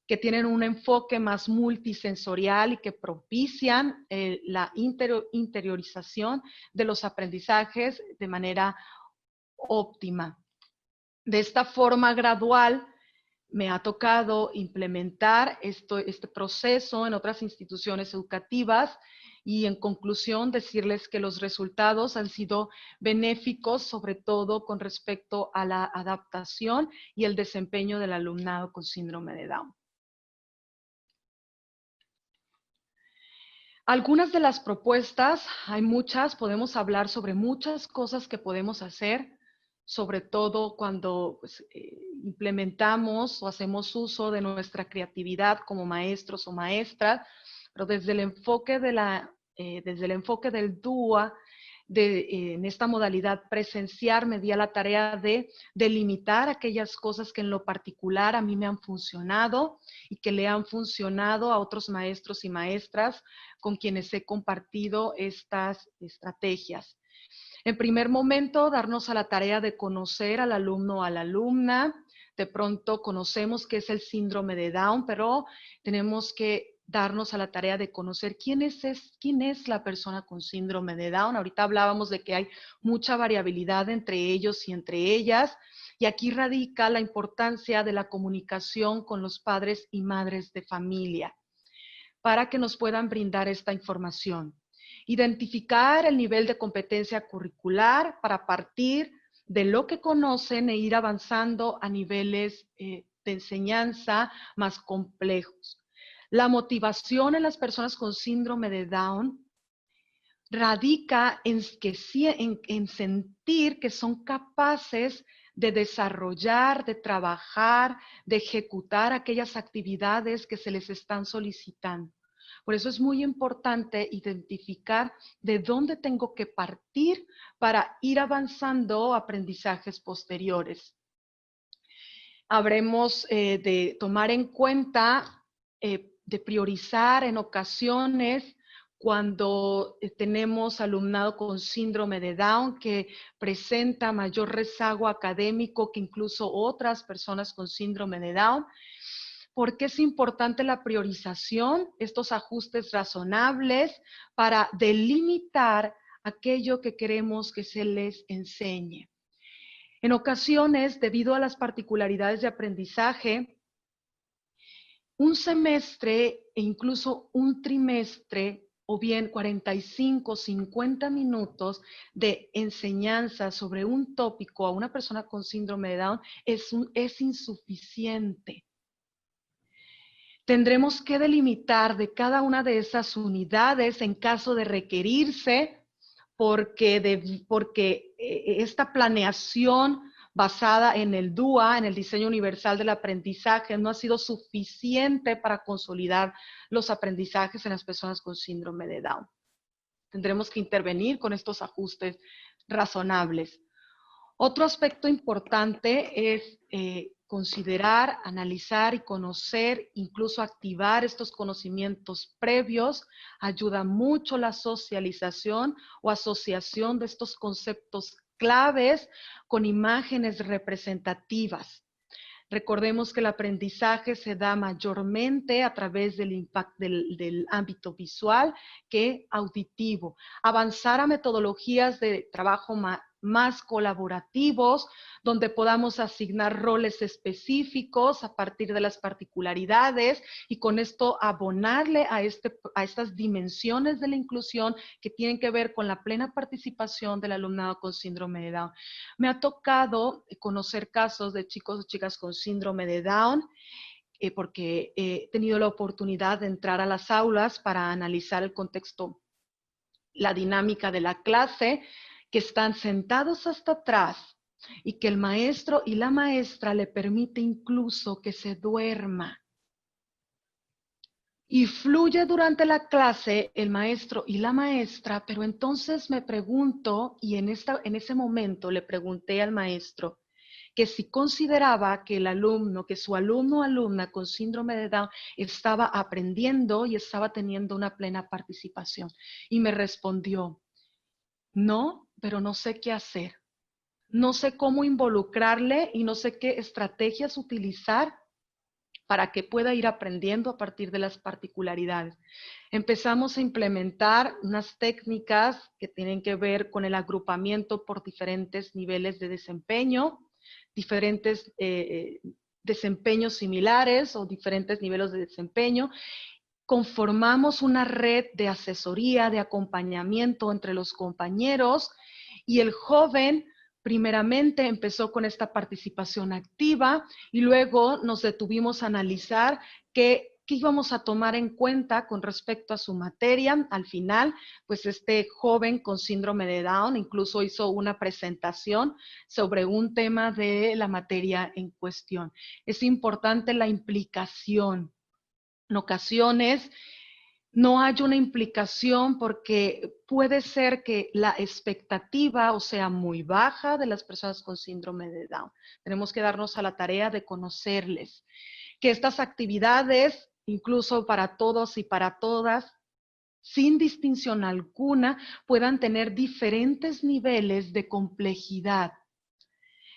Speaker 1: que tienen un enfoque más multisensorial y que propician la interiorización de los aprendizajes de manera óptima. De esta forma gradual, me ha tocado implementar este proceso en otras instituciones educativas y en conclusión decirles que los resultados han sido benéficos, sobre todo con respecto a la adaptación y el desempeño del alumnado con síndrome de Down. Algunas de las propuestas, hay muchas, podemos hablar sobre muchas cosas que podemos hacer, sobre todo cuando implementamos o hacemos uso de nuestra creatividad como maestros o maestras, pero desde el enfoque del DUA, en esta modalidad presencial, me di a la tarea de delimitar aquellas cosas que en lo particular a mí me han funcionado y que le han funcionado a otros maestros y maestras con quienes he compartido estas estrategias. En primer momento, darnos a la tarea de conocer al alumno o a la alumna. De pronto conocemos qué es el síndrome de Down, pero tenemos que darnos a la tarea de conocer quién es la persona con síndrome de Down. Ahorita hablábamos de que hay mucha variabilidad entre ellos y entre ellas, y aquí radica la importancia de la comunicación con los padres y madres de familia para que nos puedan brindar esta información. Identificar el nivel de competencia curricular para partir de lo que conocen e ir avanzando a niveles de enseñanza más complejos. La motivación en las personas con síndrome de Down radica en sentir que son capaces de desarrollar, de trabajar, de ejecutar aquellas actividades que se les están solicitando. Por eso es muy importante identificar de dónde tengo que partir para ir avanzando a aprendizajes posteriores. Habremos de tomar en cuenta, de priorizar en ocasiones cuando tenemos alumnado con síndrome de Down que presenta mayor rezago académico que incluso otras personas con síndrome de Down. ¿Por qué es importante la priorización? Estos ajustes razonables para delimitar aquello que queremos que se les enseñe. En ocasiones, debido a las particularidades de aprendizaje, un semestre e incluso un trimestre o bien 45, 50 minutos de enseñanza sobre un tópico a una persona con síndrome de Down es insuficiente. Tendremos que delimitar de cada una de esas unidades en caso de requerirse, porque esta planeación basada en el DUA, en el diseño universal del aprendizaje, no ha sido suficiente para consolidar los aprendizajes en las personas con síndrome de Down. Tendremos que intervenir con estos ajustes razonables. Otro aspecto importante es considerar, analizar y conocer, incluso activar estos conocimientos previos. Ayuda mucho la socialización o asociación de estos conceptos claves con imágenes representativas. Recordemos que el aprendizaje se da mayormente a través del ámbito visual que auditivo. Avanzar a metodologías de trabajo más colaborativos, donde podamos asignar roles específicos a partir de las particularidades y con esto abonarle a estas dimensiones de la inclusión que tienen que ver con la plena participación del alumnado con síndrome de Down. Me ha tocado conocer casos de chicos o chicas con síndrome de Down, porque he tenido la oportunidad de entrar a las aulas para analizar el contexto, la dinámica de la clase, que están sentados hasta atrás y que el maestro y la maestra le permite incluso que se duerma. Y fluye durante la clase el maestro y la maestra, pero entonces me pregunto, y en ese momento le pregunté al maestro, que si consideraba que el alumno, que su alumno o alumna con síndrome de Down estaba aprendiendo y estaba teniendo una plena participación. Y me respondió, no, pero no sé qué hacer. No sé cómo involucrarle y no sé qué estrategias utilizar para que pueda ir aprendiendo a partir de las particularidades. Empezamos a implementar unas técnicas que tienen que ver con el agrupamiento por diferentes niveles de desempeño, diferentes desempeños similares o diferentes niveles de desempeño. Conformamos una red de asesoría, de acompañamiento entre los compañeros y el joven primeramente empezó con esta participación activa y luego nos detuvimos a analizar qué íbamos a tomar en cuenta con respecto a su materia. Al final, pues este joven con síndrome de Down incluso hizo una presentación sobre un tema de la materia en cuestión. Es importante la implicación. En ocasiones no hay una implicación porque puede ser que la expectativa o sea muy baja de las personas con síndrome de Down. Tenemos que darnos a la tarea de conocerles. Que estas actividades, incluso para todos y para todas, sin distinción alguna, puedan tener diferentes niveles de complejidad.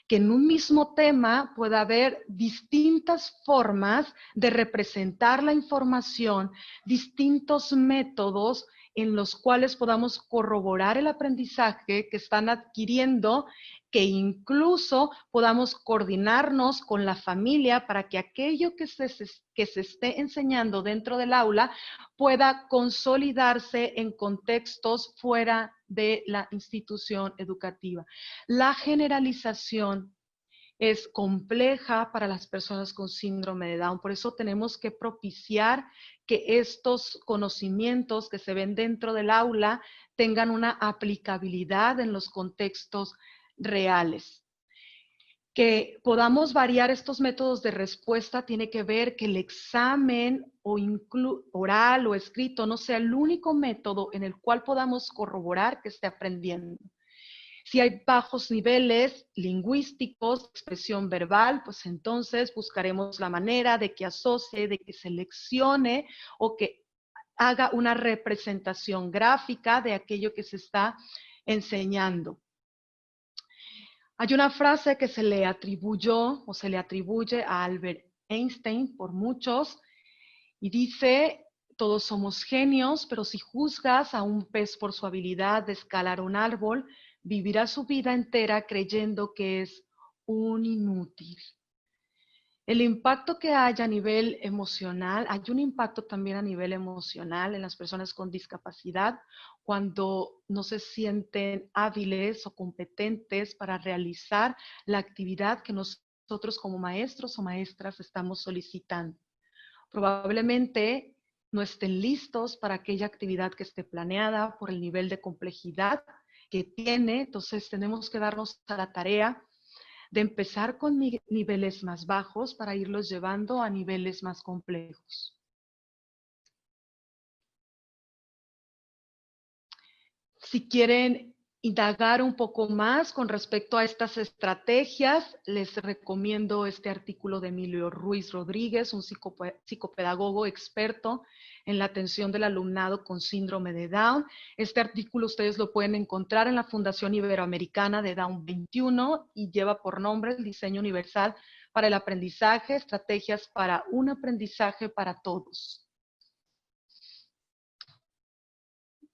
Speaker 1: Que en un mismo tema pueda haber distintas formas de representar la información, distintos métodos en los cuales podamos corroborar el aprendizaje que están adquiriendo, que incluso podamos coordinarnos con la familia para que aquello que se esté enseñando dentro del aula pueda consolidarse en contextos fuera de la institución educativa. La generalización es compleja para las personas con síndrome de Down. Por eso tenemos que propiciar que estos conocimientos que se ven dentro del aula tengan una aplicabilidad en los contextos reales. Que podamos variar estos métodos de respuesta tiene que ver que el examen o oral o escrito no sea el único método en el cual podamos corroborar que esté aprendiendo. Si hay bajos niveles lingüísticos, expresión verbal, pues entonces buscaremos la manera de que asocie, de que seleccione o que haga una representación gráfica de aquello que se está enseñando. Hay una frase que se le atribuyó o se le atribuye a Albert Einstein por muchos y dice: todos somos genios, pero si juzgas a un pez por su habilidad de escalar un árbol, vivirá su vida entera creyendo que es un inútil. El impacto que hay a nivel emocional, hay un impacto también a nivel emocional en las personas con discapacidad cuando no se sienten hábiles o competentes para realizar la actividad que nosotros como maestros o maestras estamos solicitando. Probablemente no estén listos para aquella actividad que esté planeada por el nivel de complejidad que tiene, entonces tenemos que darnos a la tarea de empezar con niveles más bajos para irlos llevando a niveles más complejos. Si quieren indagar un poco más con respecto a estas estrategias, les recomiendo este artículo de Emilio Ruiz Rodríguez, un psicopedagogo experto en la atención del alumnado con síndrome de Down. Este artículo ustedes lo pueden encontrar en la Fundación Iberoamericana de Down 21 y lleva por nombre el Diseño Universal para el Aprendizaje, Estrategias para un Aprendizaje para Todos.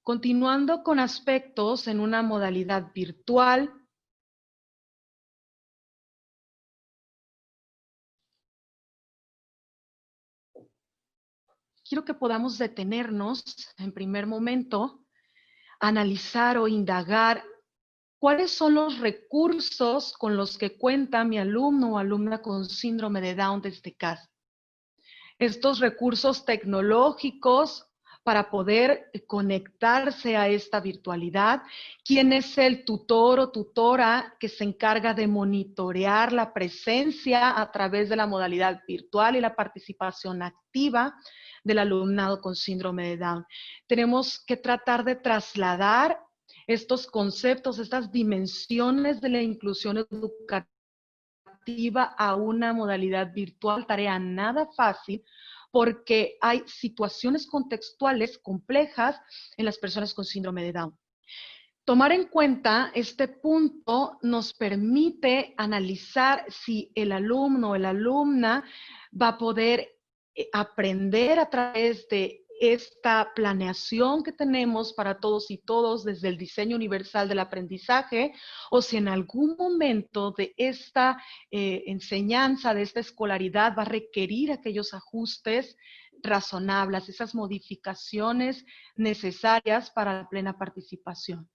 Speaker 1: Continuando con aspectos en una modalidad virtual, quiero que podamos detenernos en primer momento, analizar o indagar cuáles son los recursos con los que cuenta mi alumno o alumna con síndrome de Down desde casa. Estos recursos tecnológicos para poder conectarse a esta virtualidad. ¿Quién es el tutor o tutora que se encarga de monitorear la presencia a través de la modalidad virtual y la participación activa del alumnado con síndrome de Down? Tenemos que tratar de trasladar estos conceptos, estas dimensiones de la inclusión educativa a una modalidad virtual, tarea nada fácil, porque hay situaciones contextuales complejas en las personas con síndrome de Down. Tomar en cuenta este punto nos permite analizar si el alumno o la alumna va a poder aprender a través de esta planeación que tenemos para todos y todos desde el diseño universal del aprendizaje, o si en algún momento de esta enseñanza, de esta escolaridad, va a requerir aquellos ajustes razonables, esas modificaciones necesarias para la plena participación.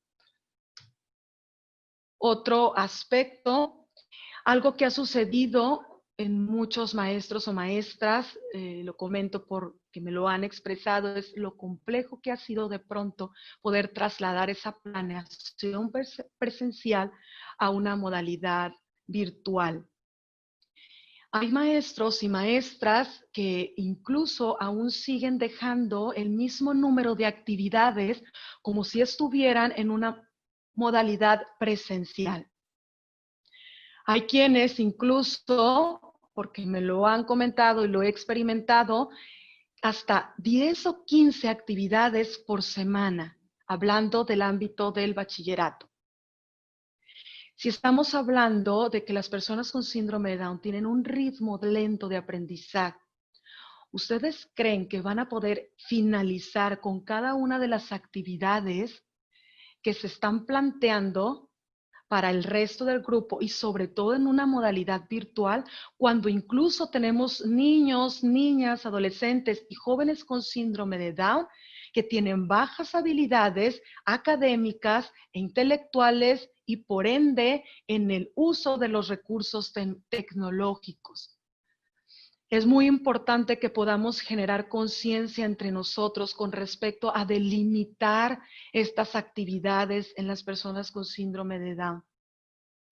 Speaker 1: Otro aspecto, algo que ha sucedido en muchos maestros o maestras, lo comento porque me lo han expresado, es lo complejo que ha sido de pronto poder trasladar esa planeación presencial a una modalidad virtual. Hay maestros y maestras que incluso aún siguen dejando el mismo número de actividades como si estuvieran en una modalidad presencial. Hay quienes incluso, porque me lo han comentado y lo he experimentado, hasta 10 o 15 actividades por semana, hablando del ámbito del bachillerato. Si estamos hablando de que las personas con síndrome de Down tienen un ritmo lento de aprendizaje, ¿ustedes creen que van a poder finalizar con cada una de las actividades que se están planteando para el resto del grupo y sobre todo en una modalidad virtual, cuando incluso tenemos niños, niñas, adolescentes y jóvenes con síndrome de Down que tienen bajas habilidades académicas e intelectuales y por ende en el uso de los recursos tecnológicos. Es muy importante que podamos generar conciencia entre nosotros con respecto a delimitar estas actividades en las personas con síndrome de Down.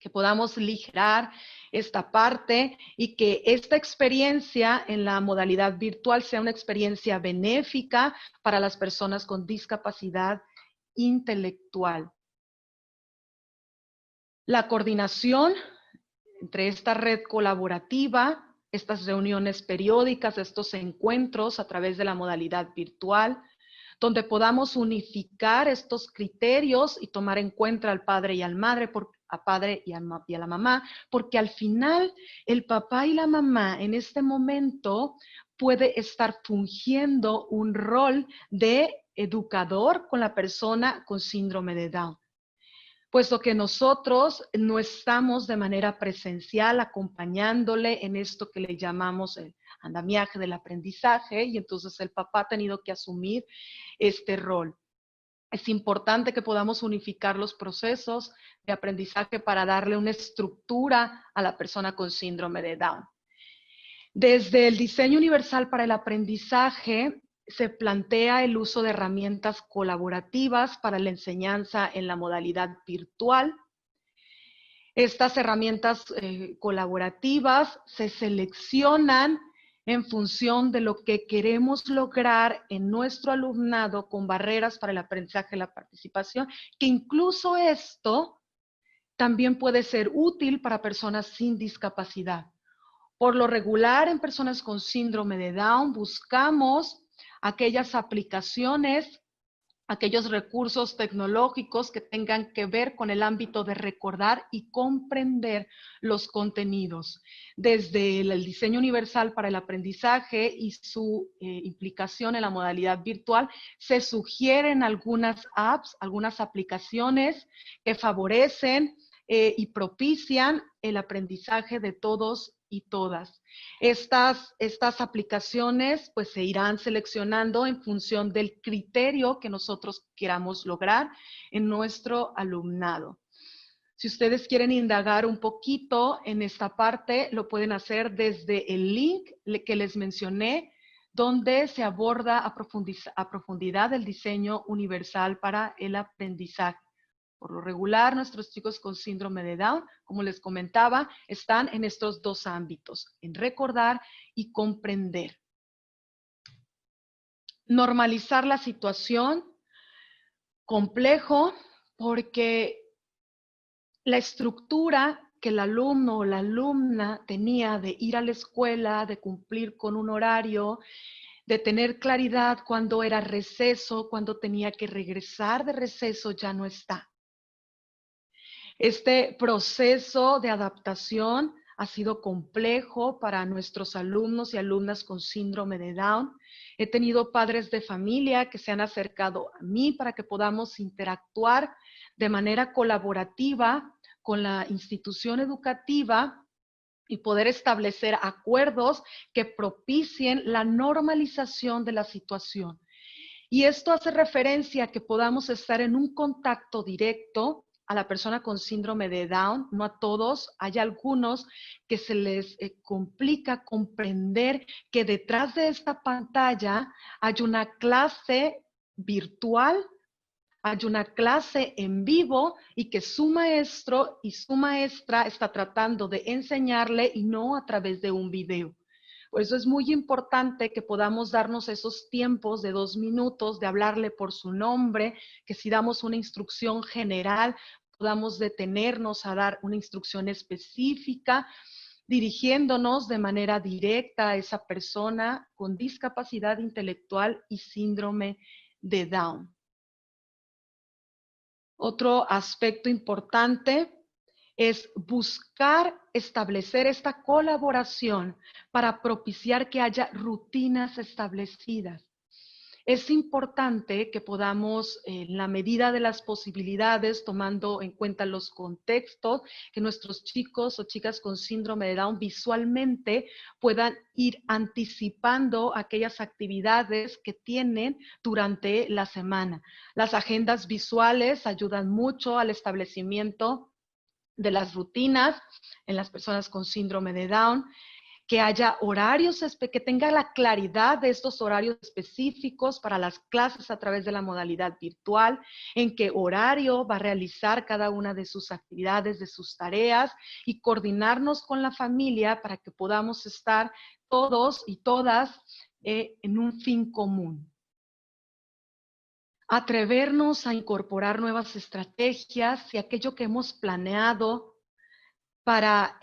Speaker 1: Que podamos aligerar esta parte y que esta experiencia en la modalidad virtual sea una experiencia benéfica para las personas con discapacidad intelectual. La coordinación entre esta red colaborativa, estas reuniones periódicas, estos encuentros a través de la modalidad virtual, donde podamos unificar estos criterios y tomar en cuenta al padre y al madre, a padre y a la mamá, porque al final el papá y la mamá en este momento puede estar fungiendo un rol de educador con la persona con síndrome de Down. Puesto que nosotros no estamos de manera presencial acompañándole en esto que le llamamos el andamiaje del aprendizaje, y entonces el papá ha tenido que asumir este rol. Es importante que podamos unificar los procesos de aprendizaje para darle una estructura a la persona con síndrome de Down. Desde el diseño universal para el aprendizaje, se plantea el uso de herramientas colaborativas para la enseñanza en la modalidad virtual. Estas herramientas colaborativas se seleccionan en función de lo que queremos lograr en nuestro alumnado con barreras para el aprendizaje y la participación, que incluso esto también puede ser útil para personas sin discapacidad. Por lo regular, en personas con síndrome de Down, buscamos aquellas aplicaciones, aquellos recursos tecnológicos que tengan que ver con el ámbito de recordar y comprender los contenidos. Desde el diseño universal para el aprendizaje y su implicación en la modalidad virtual, se sugieren algunas apps, algunas aplicaciones que favorecen y propician el aprendizaje de todos y todas. Estas aplicaciones pues se irán seleccionando en función del criterio que nosotros queramos lograr en nuestro alumnado. Si ustedes quieren indagar un poquito en esta parte, lo pueden hacer desde el link que les mencioné, donde se aborda a profundidad el diseño universal para el aprendizaje. Por lo regular, nuestros chicos con síndrome de Down, como les comentaba, están en estos dos ámbitos, en recordar y comprender. Normalizar la situación, complejo, porque la estructura que el alumno o la alumna tenía de ir a la escuela, de cumplir con un horario, de tener claridad cuando era receso, cuando tenía que regresar de receso, ya no está. Este proceso de adaptación ha sido complejo para nuestros alumnos y alumnas con síndrome de Down. He tenido padres de familia que se han acercado a mí para que podamos interactuar de manera colaborativa con la institución educativa y poder establecer acuerdos que propicien la normalización de la situación. Y esto hace referencia a que podamos estar en un contacto directo a la persona con síndrome de Down, no a todos, hay algunos que se les complica comprender que detrás de esta pantalla hay una clase virtual, hay una clase en vivo y que su maestro y su maestra está tratando de enseñarle y no a través de un video. Por eso es muy importante que podamos darnos esos tiempos de 2 minutos, de hablarle por su nombre, que si damos una instrucción general, podamos detenernos a dar una instrucción específica, dirigiéndonos de manera directa a esa persona con discapacidad intelectual y síndrome de Down. Otro aspecto importante es buscar establecer esta colaboración para propiciar que haya rutinas establecidas. Es importante que podamos, en la medida de las posibilidades, tomando en cuenta los contextos, que nuestros chicos o chicas con síndrome de Down visualmente puedan ir anticipando aquellas actividades que tienen durante la semana. Las agendas visuales ayudan mucho al establecimiento de las rutinas en las personas con síndrome de Down, que haya horarios, que tenga la claridad de estos horarios específicos para las clases a través de la modalidad virtual, en qué horario va a realizar cada una de sus actividades, de sus tareas, y coordinarnos con la familia para que podamos estar todos y todas en un fin común. Atrevernos a incorporar nuevas estrategias y aquello que hemos planeado para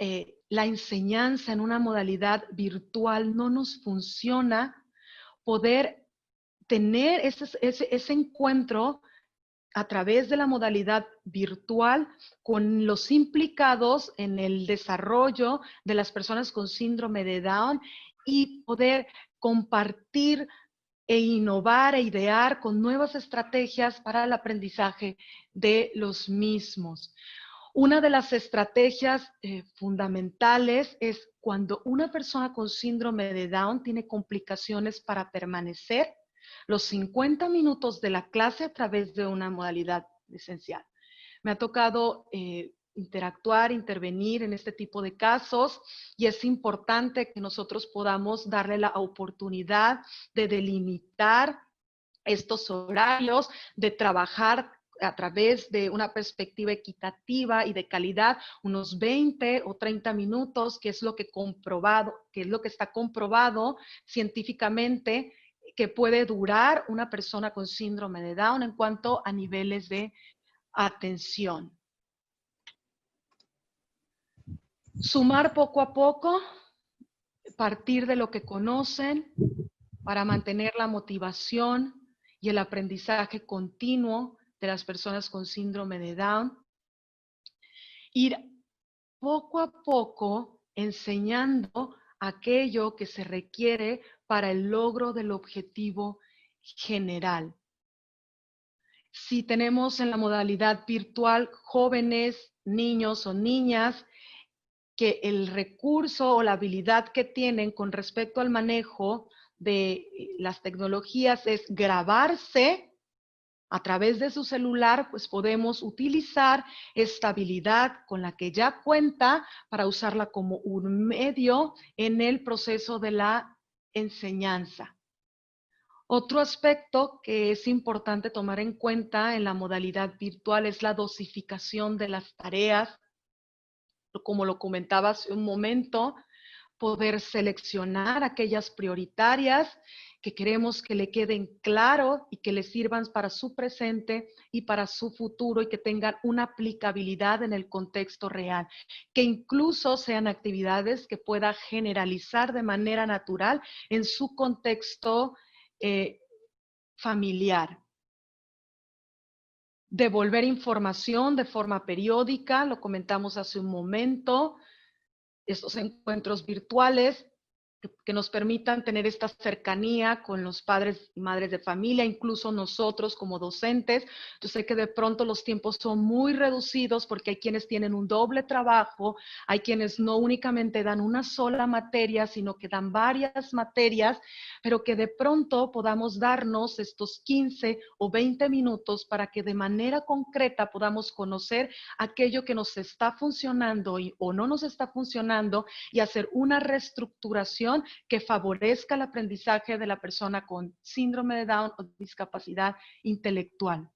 Speaker 1: la enseñanza en una modalidad virtual no nos funciona, poder tener ese encuentro a través de la modalidad virtual con los implicados en el desarrollo de las personas con síndrome de Down y poder compartir e innovar e idear con nuevas estrategias para el aprendizaje de los mismos. Una de las estrategias fundamentales es cuando una persona con síndrome de Down tiene complicaciones para permanecer los 50 minutos de la clase a través de una modalidad presencial. Me ha tocado interactuar, intervenir en este tipo de casos y es importante que nosotros podamos darle la oportunidad de delimitar estos horarios, de trabajar a través de una perspectiva equitativa y de calidad, unos 20 o 30 minutos, que es lo que está comprobado científicamente que puede durar una persona con síndrome de Down en cuanto a niveles de atención. Sumar poco a poco, partir de lo que conocen para mantener la motivación y el aprendizaje continuo de las personas con síndrome de Down. Ir poco a poco enseñando aquello que se requiere para el logro del objetivo general. Si tenemos en la modalidad virtual jóvenes, niños o niñas, que el recurso o la habilidad que tienen con respecto al manejo de las tecnologías es grabarse a través de su celular, pues podemos utilizar esta habilidad con la que ya cuenta para usarla como un medio en el proceso de la enseñanza. Otro aspecto que es importante tomar en cuenta en la modalidad virtual es la dosificación de las tareas. Como lo comentaba hace un momento, poder seleccionar aquellas prioritarias que queremos que le queden claro y que le sirvan para su presente y para su futuro y que tengan una aplicabilidad en el contexto real, que incluso sean actividades que pueda generalizar de manera natural en su contexto familiar. Devolver información de forma periódica, lo comentamos hace un momento, estos encuentros virtuales que nos permitan tener esta cercanía con los padres y madres de familia, incluso nosotros como docentes. Yo sé que de pronto los tiempos son muy reducidos porque hay quienes tienen un doble trabajo, hay quienes no únicamente dan una sola materia, sino que dan varias materias, pero que de pronto podamos darnos estos 15 o 20 minutos para que de manera concreta podamos conocer aquello que nos está funcionando o no nos está funcionando y hacer una reestructuración que favorezca el aprendizaje de la persona con síndrome de Down o discapacidad intelectual.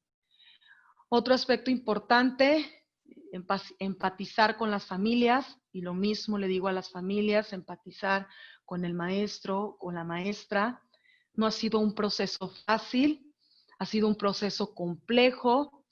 Speaker 1: Otro aspecto importante, empatizar con las familias, y lo mismo le digo a las familias, empatizar con el maestro, con la maestra. No ha sido un proceso fácil, ha sido un proceso complejo,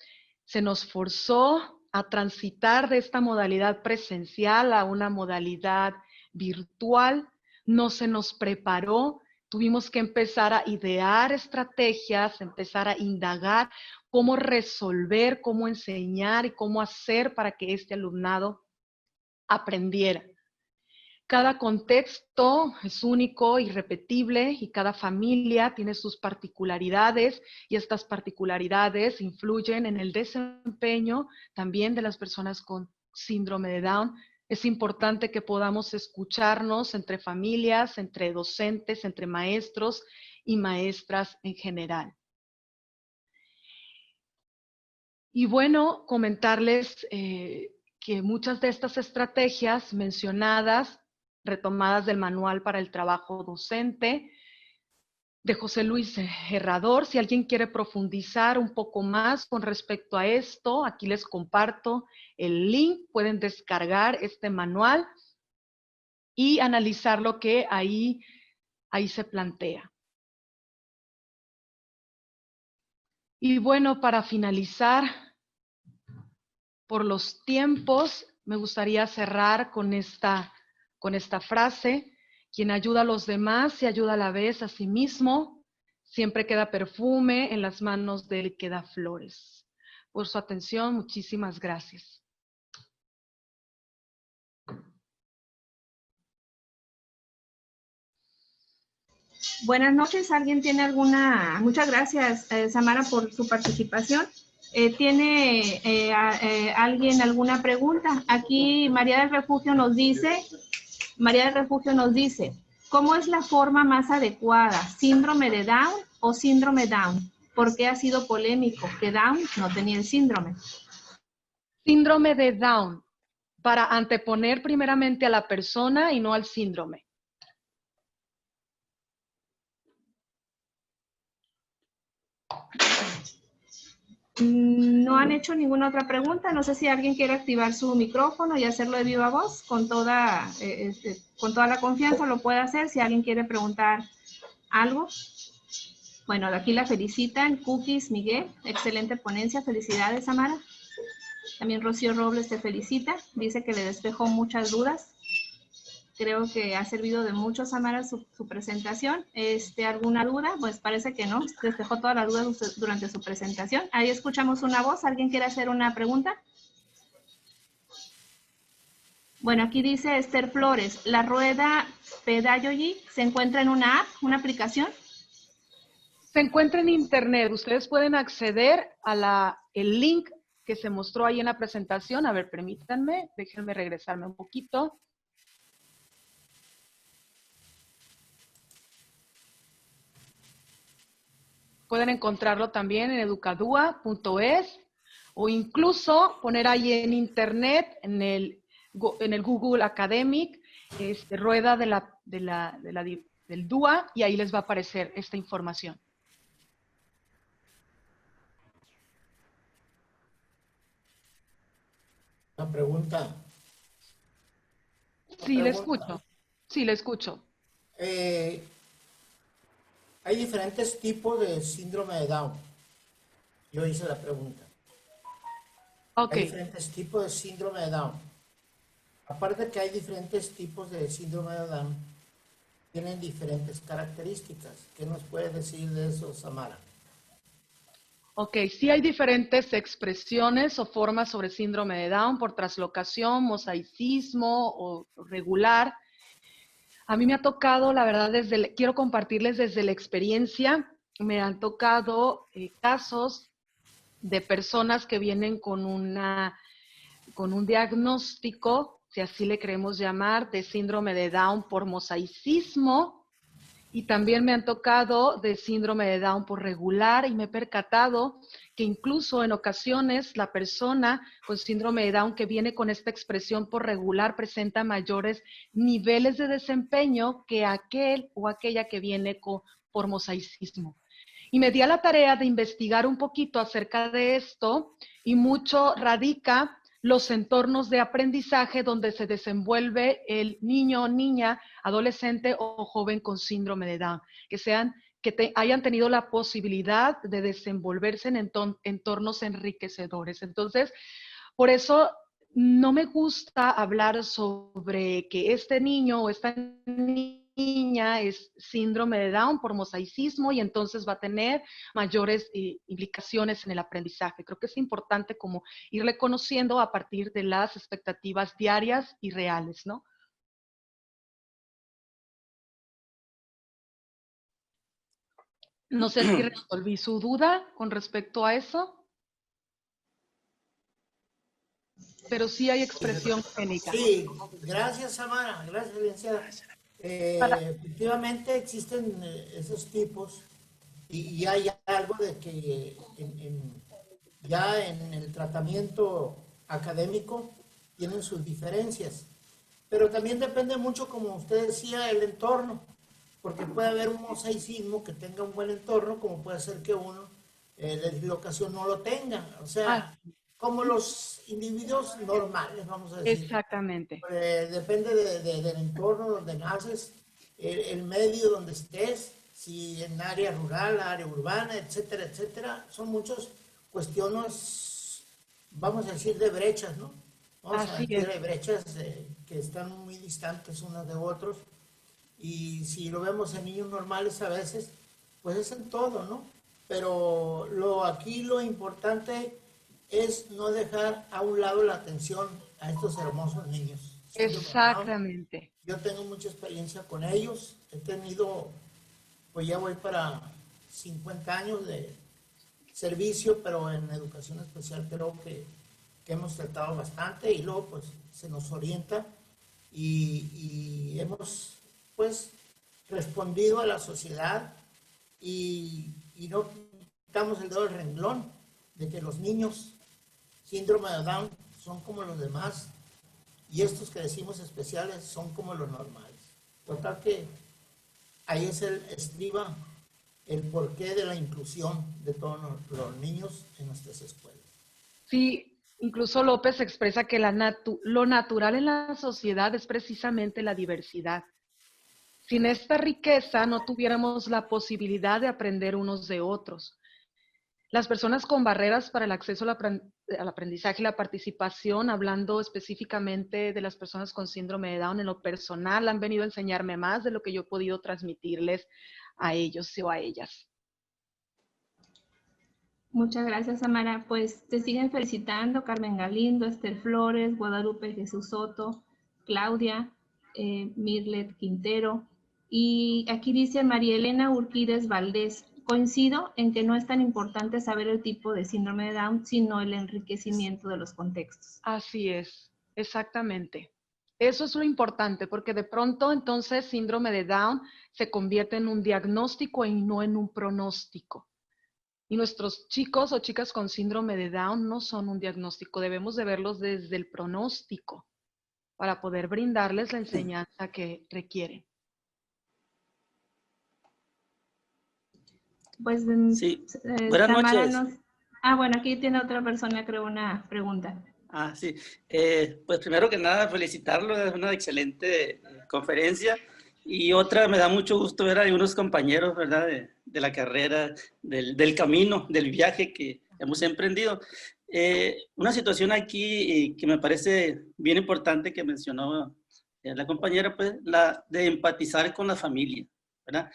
Speaker 1: se nos forzó a transitar de esta modalidad presencial a una modalidad virtual. No se nos preparó, tuvimos que empezar a idear estrategias, empezar a indagar cómo resolver, cómo enseñar y cómo hacer para que este alumnado aprendiera. Cada contexto es único, irrepetible, y cada familia tiene sus particularidades, y estas particularidades influyen en el desempeño también de las personas con síndrome de Down. Es importante que podamos escucharnos entre familias, entre docentes, entre maestros y maestras en general. Y bueno, comentarles que muchas de estas estrategias mencionadas, retomadas del Manual para el Trabajo Docente de José Luis Herrador, si alguien quiere profundizar un poco más con respecto a esto, aquí les comparto el link, pueden descargar este manual y analizar lo que ahí se plantea. Y bueno, para finalizar, por los tiempos, me gustaría cerrar con esta frase: quien ayuda a los demás se ayuda a la vez a sí mismo. Siempre queda perfume en las manos del que da flores. Por su atención, muchísimas gracias.
Speaker 3: Buenas noches. ¿Alguien tiene alguna? Muchas gracias, Samara, por su participación. ¿Tiene alguien alguna pregunta? Aquí María del Refugio nos dice, ¿cómo es la forma más adecuada? ¿Síndrome de Down o síndrome Down? ¿Por qué ha sido polémico que Down no tenía el síndrome?
Speaker 1: Síndrome de Down, para anteponer primeramente a la persona y no al síndrome.
Speaker 3: No han hecho ninguna otra pregunta. No sé si alguien quiere activar su micrófono y hacerlo de viva voz. Con toda la confianza lo puede hacer. Si alguien quiere preguntar algo. Bueno, de aquí la felicitan. Cookies Miguel, excelente ponencia. Felicidades, Samara. También Rocío Robles te felicita. Dice que le despejó muchas dudas. Creo que ha servido de mucho, Samara, su presentación. ¿Alguna duda? Pues parece que no. Despejó toda la duda durante su presentación. Ahí escuchamos una voz. ¿Alguien quiere hacer una pregunta? Bueno, aquí dice Esther Flores. ¿La rueda Pedagogy se encuentra en una app, una aplicación?
Speaker 1: Se encuentra en internet. Ustedes pueden acceder a el link que se mostró ahí en la presentación. A ver, permítanme, déjenme regresarme un poquito. Pueden encontrarlo también en educadua.es o incluso poner ahí en internet, en el Google Academic, rueda del DUA, y ahí les va a aparecer esta información.
Speaker 4: Una pregunta.
Speaker 1: Sí, le escucho. Sí, le escucho.
Speaker 4: Hay diferentes tipos de síndrome de Down. Yo hice la pregunta.
Speaker 1: Ok.
Speaker 4: Hay diferentes tipos de síndrome de Down. Aparte de que hay diferentes tipos de síndrome de Down, tienen diferentes características. ¿Qué nos puedes decir de eso, Samara?
Speaker 1: Ok, sí hay diferentes expresiones o formas sobre síndrome de Down por traslocación, mosaicismo o regular. A mí me ha tocado, la verdad, quiero compartirles desde la experiencia, me han tocado casos de personas que vienen con un diagnóstico, si así le queremos llamar, de síndrome de Down por mosaicismo. Y también me han tocado de síndrome de Down por regular, y me he percatado que incluso en ocasiones la persona con síndrome de Down que viene con esta expresión por regular presenta mayores niveles de desempeño que aquel o aquella que viene por mosaicismo. Y me di a la tarea de investigar un poquito acerca de esto, y mucho radica los entornos de aprendizaje donde se desenvuelve el niño o niña, adolescente o joven con síndrome de Down, que hayan tenido la posibilidad de desenvolverse en entornos enriquecedores. Entonces, por eso no me gusta hablar sobre que este niño o esta niña es síndrome de Down por mosaicismo y entonces va a tener mayores implicaciones en el aprendizaje. Creo que es importante como irle conociendo a partir de las expectativas diarias y reales, ¿no? No sé si resolví su duda con respecto a eso, pero sí hay expresión génica.
Speaker 4: Sí, gracias, Samara, gracias, licenciada.
Speaker 1: Para-
Speaker 4: Efectivamente existen esos tipos y hay algo de que ya en el tratamiento académico tienen sus diferencias, pero también depende mucho, como usted decía, el entorno, porque puede haber un mosaicismo que tenga un buen entorno, como puede ser que uno de dislocación no lo tenga, o
Speaker 1: ah,
Speaker 4: sea, como los individuos normales, vamos a decir.
Speaker 1: exactamente.
Speaker 4: Depende del entorno donde naces, el medio donde estés, si en área rural, área urbana, etcétera, etcétera. Son muchas cuestiones, vamos a decir, de brechas, ¿no? Vamos a
Speaker 1: Así
Speaker 4: decir,
Speaker 1: es.
Speaker 4: de brechas que están muy distantes unas de otros. Y si lo vemos en niños normales a veces, pues es en todo, ¿no? Pero aquí lo importante es no dejar a un lado la atención a estos hermosos niños. Síndrome de Down.
Speaker 1: Exactamente.
Speaker 4: Yo tengo mucha experiencia con ellos. He tenido, pues ya voy para 50 años de servicio, pero en educación especial creo que hemos tratado bastante y luego pues se nos orienta y hemos pues respondido a la sociedad y no quitamos el dedo del renglón de que los niños síndrome de Down son como los demás y estos que decimos especiales son como los normales. Total que ahí es el estriba el porqué de la inclusión de todos los niños en nuestras escuelas.
Speaker 1: Sí, incluso López expresa que lo natural en la sociedad es precisamente la diversidad. Sin esta riqueza no tuviéramos la posibilidad de aprender unos de otros. Las personas con barreras para el acceso al aprendizaje y la participación, hablando específicamente de las personas con síndrome de Down en lo personal, han venido a enseñarme más de lo que yo he podido transmitirles a ellos o a ellas.
Speaker 3: Muchas gracias, Samara. Pues te siguen felicitando Carmen Galindo, Esther Flores, Guadalupe Jesús Soto, Claudia, Mirlet Quintero. Y aquí dice María Elena Urquídez Valdés, coincido en que no es tan importante saber el tipo de síndrome de Down, sino el enriquecimiento de los contextos.
Speaker 1: Así es, exactamente. Eso es lo importante, porque de pronto entonces síndrome de Down se convierte en un diagnóstico y no en un pronóstico. Y nuestros chicos o chicas con síndrome de Down no son un diagnóstico, debemos de verlos desde el pronóstico para poder brindarles la enseñanza que requieren.
Speaker 3: Pues
Speaker 5: Sí, buenas
Speaker 3: Samara
Speaker 5: noches.
Speaker 3: nos... Ah, bueno, aquí tiene otra persona, creo, una pregunta.
Speaker 5: Sí. Pues primero que nada, felicitarlo, es una excelente conferencia. Y otra, me da mucho gusto ver a algunos compañeros, ¿verdad? De la carrera, del camino, del viaje que hemos emprendido. Una situación aquí que me parece bien importante que mencionó la compañera, pues la de empatizar con la familia, ¿verdad?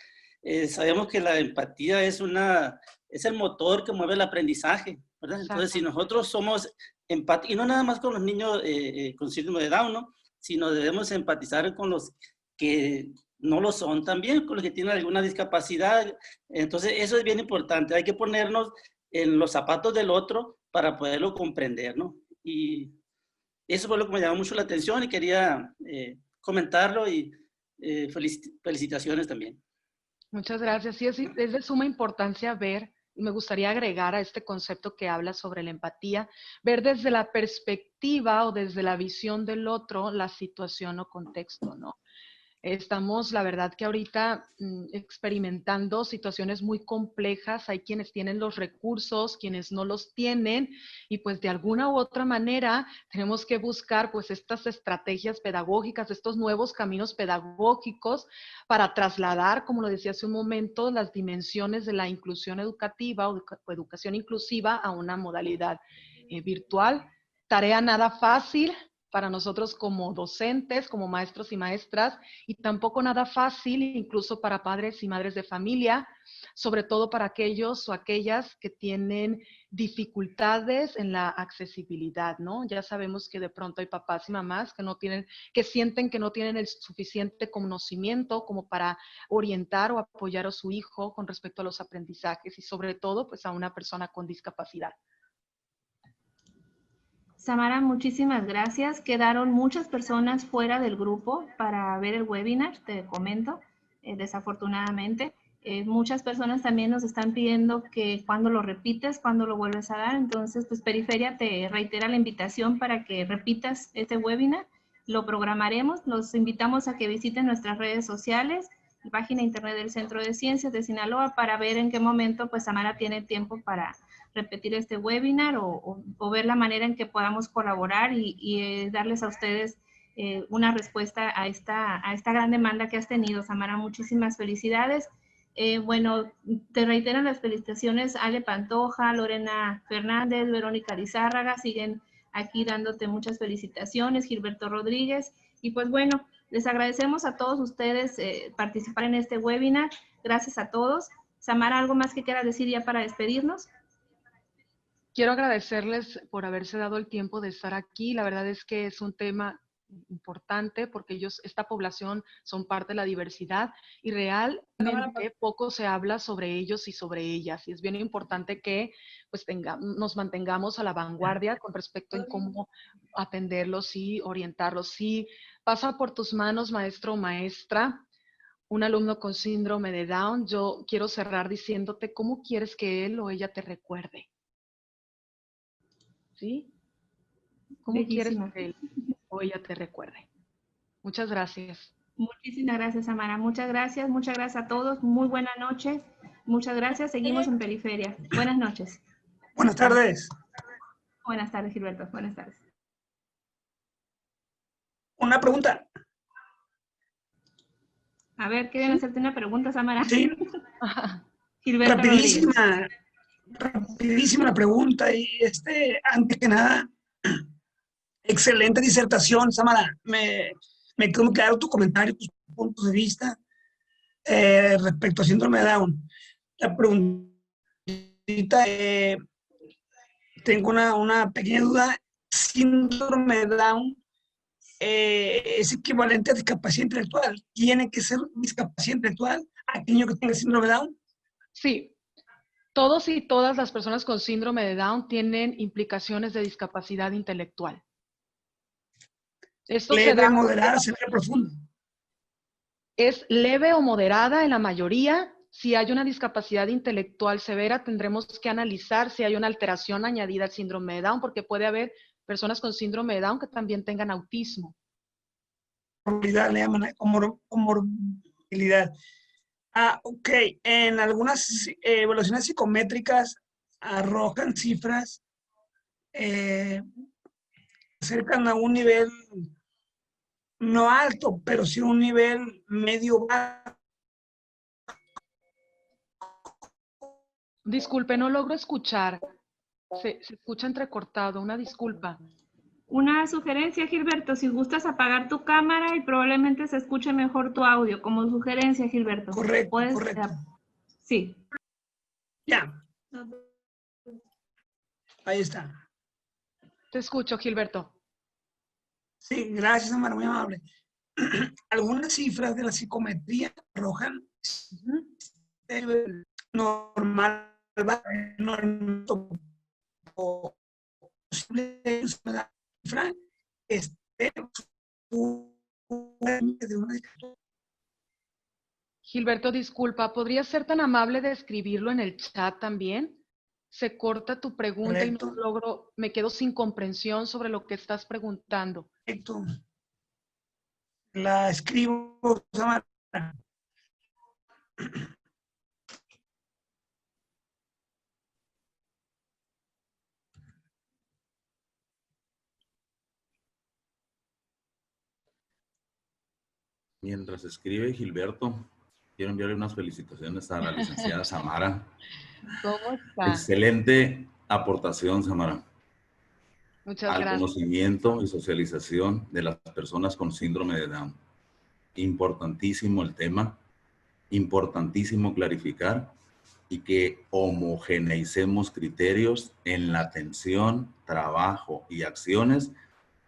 Speaker 5: Sabemos que la empatía es el motor que mueve el aprendizaje, ¿verdad? Entonces, si nosotros somos empáticos, y no nada más con los niños con síndrome de Down, ¿no? Sino debemos empatizar con los que no lo son también, con los que tienen alguna discapacidad. Entonces, eso es bien importante. Hay que ponernos en los zapatos del otro para poderlo comprender, ¿no? Y eso fue lo que me llamó mucho la atención y quería comentarlo y felicitaciones también.
Speaker 1: Muchas gracias. Sí, es de suma importancia ver, y me gustaría agregar a este concepto que habla sobre la empatía, ver desde la perspectiva o desde la visión del otro la situación o contexto, ¿no? Estamos, la verdad que ahorita experimentando situaciones muy complejas, hay quienes tienen los recursos, quienes no los tienen, y pues de alguna u otra manera tenemos que buscar pues estas estrategias pedagógicas, estos nuevos caminos pedagógicos para trasladar, como lo decía hace un momento, las dimensiones de la inclusión educativa o educación inclusiva a una modalidad virtual. Tarea nada fácil para nosotros como docentes, como maestros y maestras, y tampoco nada fácil, incluso para padres y madres de familia, sobre todo para aquellos o aquellas que tienen dificultades en la accesibilidad, ¿no? Ya sabemos que de pronto hay papás y mamás que no tienen, que sienten que no tienen el suficiente conocimiento como para orientar o apoyar a su hijo con respecto a los aprendizajes y sobre todo, pues a una persona con discapacidad.
Speaker 3: Samara, muchísimas gracias. Quedaron muchas personas fuera del grupo para ver el webinar, te comento, desafortunadamente. Muchas personas también nos están pidiendo que cuando lo repites, cuando lo vuelves a dar. Entonces, pues Periferia te reitera la invitación para que repitas este webinar. Lo programaremos. Los invitamos a que visiten nuestras redes sociales, la página internet del Centro de Ciencias de Sinaloa, para ver en qué momento pues Samara tiene tiempo para repetir este webinar o ver la manera en que podamos colaborar y darles a ustedes una respuesta a esta gran demanda que has tenido, Samara. Muchísimas felicidades. Bueno, te reiteran las felicitaciones Ale Pantoja, Lorena Fernández, Verónica Lizárraga, siguen aquí dándote muchas felicitaciones, Gilberto Rodríguez. Y pues bueno, les agradecemos a todos ustedes participar en este webinar. Gracias a todos. Samara, ¿algo más que quieras decir ya para despedirnos?
Speaker 1: Quiero agradecerles por haberse dado el tiempo de estar aquí. La verdad es que es un tema importante porque ellos, esta población, son parte de la diversidad y realmente poco se habla sobre ellos y sobre ellas. Y es bien importante que pues nos mantengamos a la vanguardia con respecto en cómo atenderlos y orientarlos. Si pasa por tus manos, maestro o maestra, un alumno con síndrome de Down, yo quiero cerrar diciéndote cómo quieres que él o ella te recuerde. ¿Sí? ¿Cómo
Speaker 3: Bellísima.
Speaker 1: quieres que él o ella te recuerde? Muchas gracias.
Speaker 3: Muchísimas gracias, Samara. Muchas gracias a todos. Muy buena noche. Muchas gracias. Seguimos en Periferia. Buenas noches.
Speaker 4: Buenas tardes.
Speaker 3: Buenas tardes, Gilberto. Buenas tardes.
Speaker 4: Una pregunta.
Speaker 3: A ver, ¿quieren hacerte una pregunta, Samara?
Speaker 4: Sí.
Speaker 3: Gilberto
Speaker 4: Rapidísima.
Speaker 3: Rodríguez.
Speaker 4: Rapidísima la pregunta. Y antes que nada, excelente disertación, Samara. Me quedó muy claro tu comentario, tus puntos de vista respecto a síndrome de Down. La preguntita, tengo una pequeña duda. Síndrome de Down es equivalente a discapacidad intelectual. ¿Tiene que ser discapacidad intelectual aquel que tenga síndrome de Down?
Speaker 1: Sí. Todos y todas las personas con síndrome de Down tienen implicaciones de discapacidad intelectual. Esto
Speaker 4: leve,
Speaker 1: se da,
Speaker 4: moderada, severa, profunda.
Speaker 1: es leve o moderada en la mayoría. Si hay una discapacidad intelectual severa, tendremos que analizar si hay una alteración añadida al síndrome de Down, porque puede haber personas con síndrome de Down que también tengan autismo.
Speaker 4: Comorbilidad, le llaman comorbilidad. Ok. En algunas evaluaciones psicométricas arrojan cifras cercan a un nivel no alto, pero sí un nivel medio bajo.
Speaker 1: Disculpe, no logro escuchar. Se escucha entrecortado, una disculpa.
Speaker 3: Una sugerencia, Gilberto, si gustas apagar tu cámara y probablemente se escuche mejor tu audio, como sugerencia, Gilberto.
Speaker 4: Correcto,
Speaker 3: ¿Puedes?
Speaker 4: correcto.
Speaker 3: Sí.
Speaker 4: Ya. Ahí está.
Speaker 1: Te escucho, Gilberto.
Speaker 4: Sí, gracias, Amara, muy amable. Algunas cifras de la psicometría arrojan normal, posible cifra de una.
Speaker 1: Gilberto, disculpa, ¿podrías ser tan amable de escribirlo en el chat también? Se corta tu pregunta. Correcto. Y no logro, me quedo sin comprensión sobre lo que estás preguntando.
Speaker 4: Correcto. La escribo, Samara.
Speaker 6: Mientras escribe Gilberto, quiero enviarle unas felicitaciones a la licenciada Samara.
Speaker 1: ¿Cómo está?
Speaker 6: Excelente aportación, Samara.
Speaker 1: Muchas
Speaker 6: al
Speaker 1: gracias.
Speaker 6: conocimiento y socialización de las personas con síndrome de Down. Importantísimo el tema, importantísimo clarificar y que homogeneicemos criterios en la atención, trabajo y acciones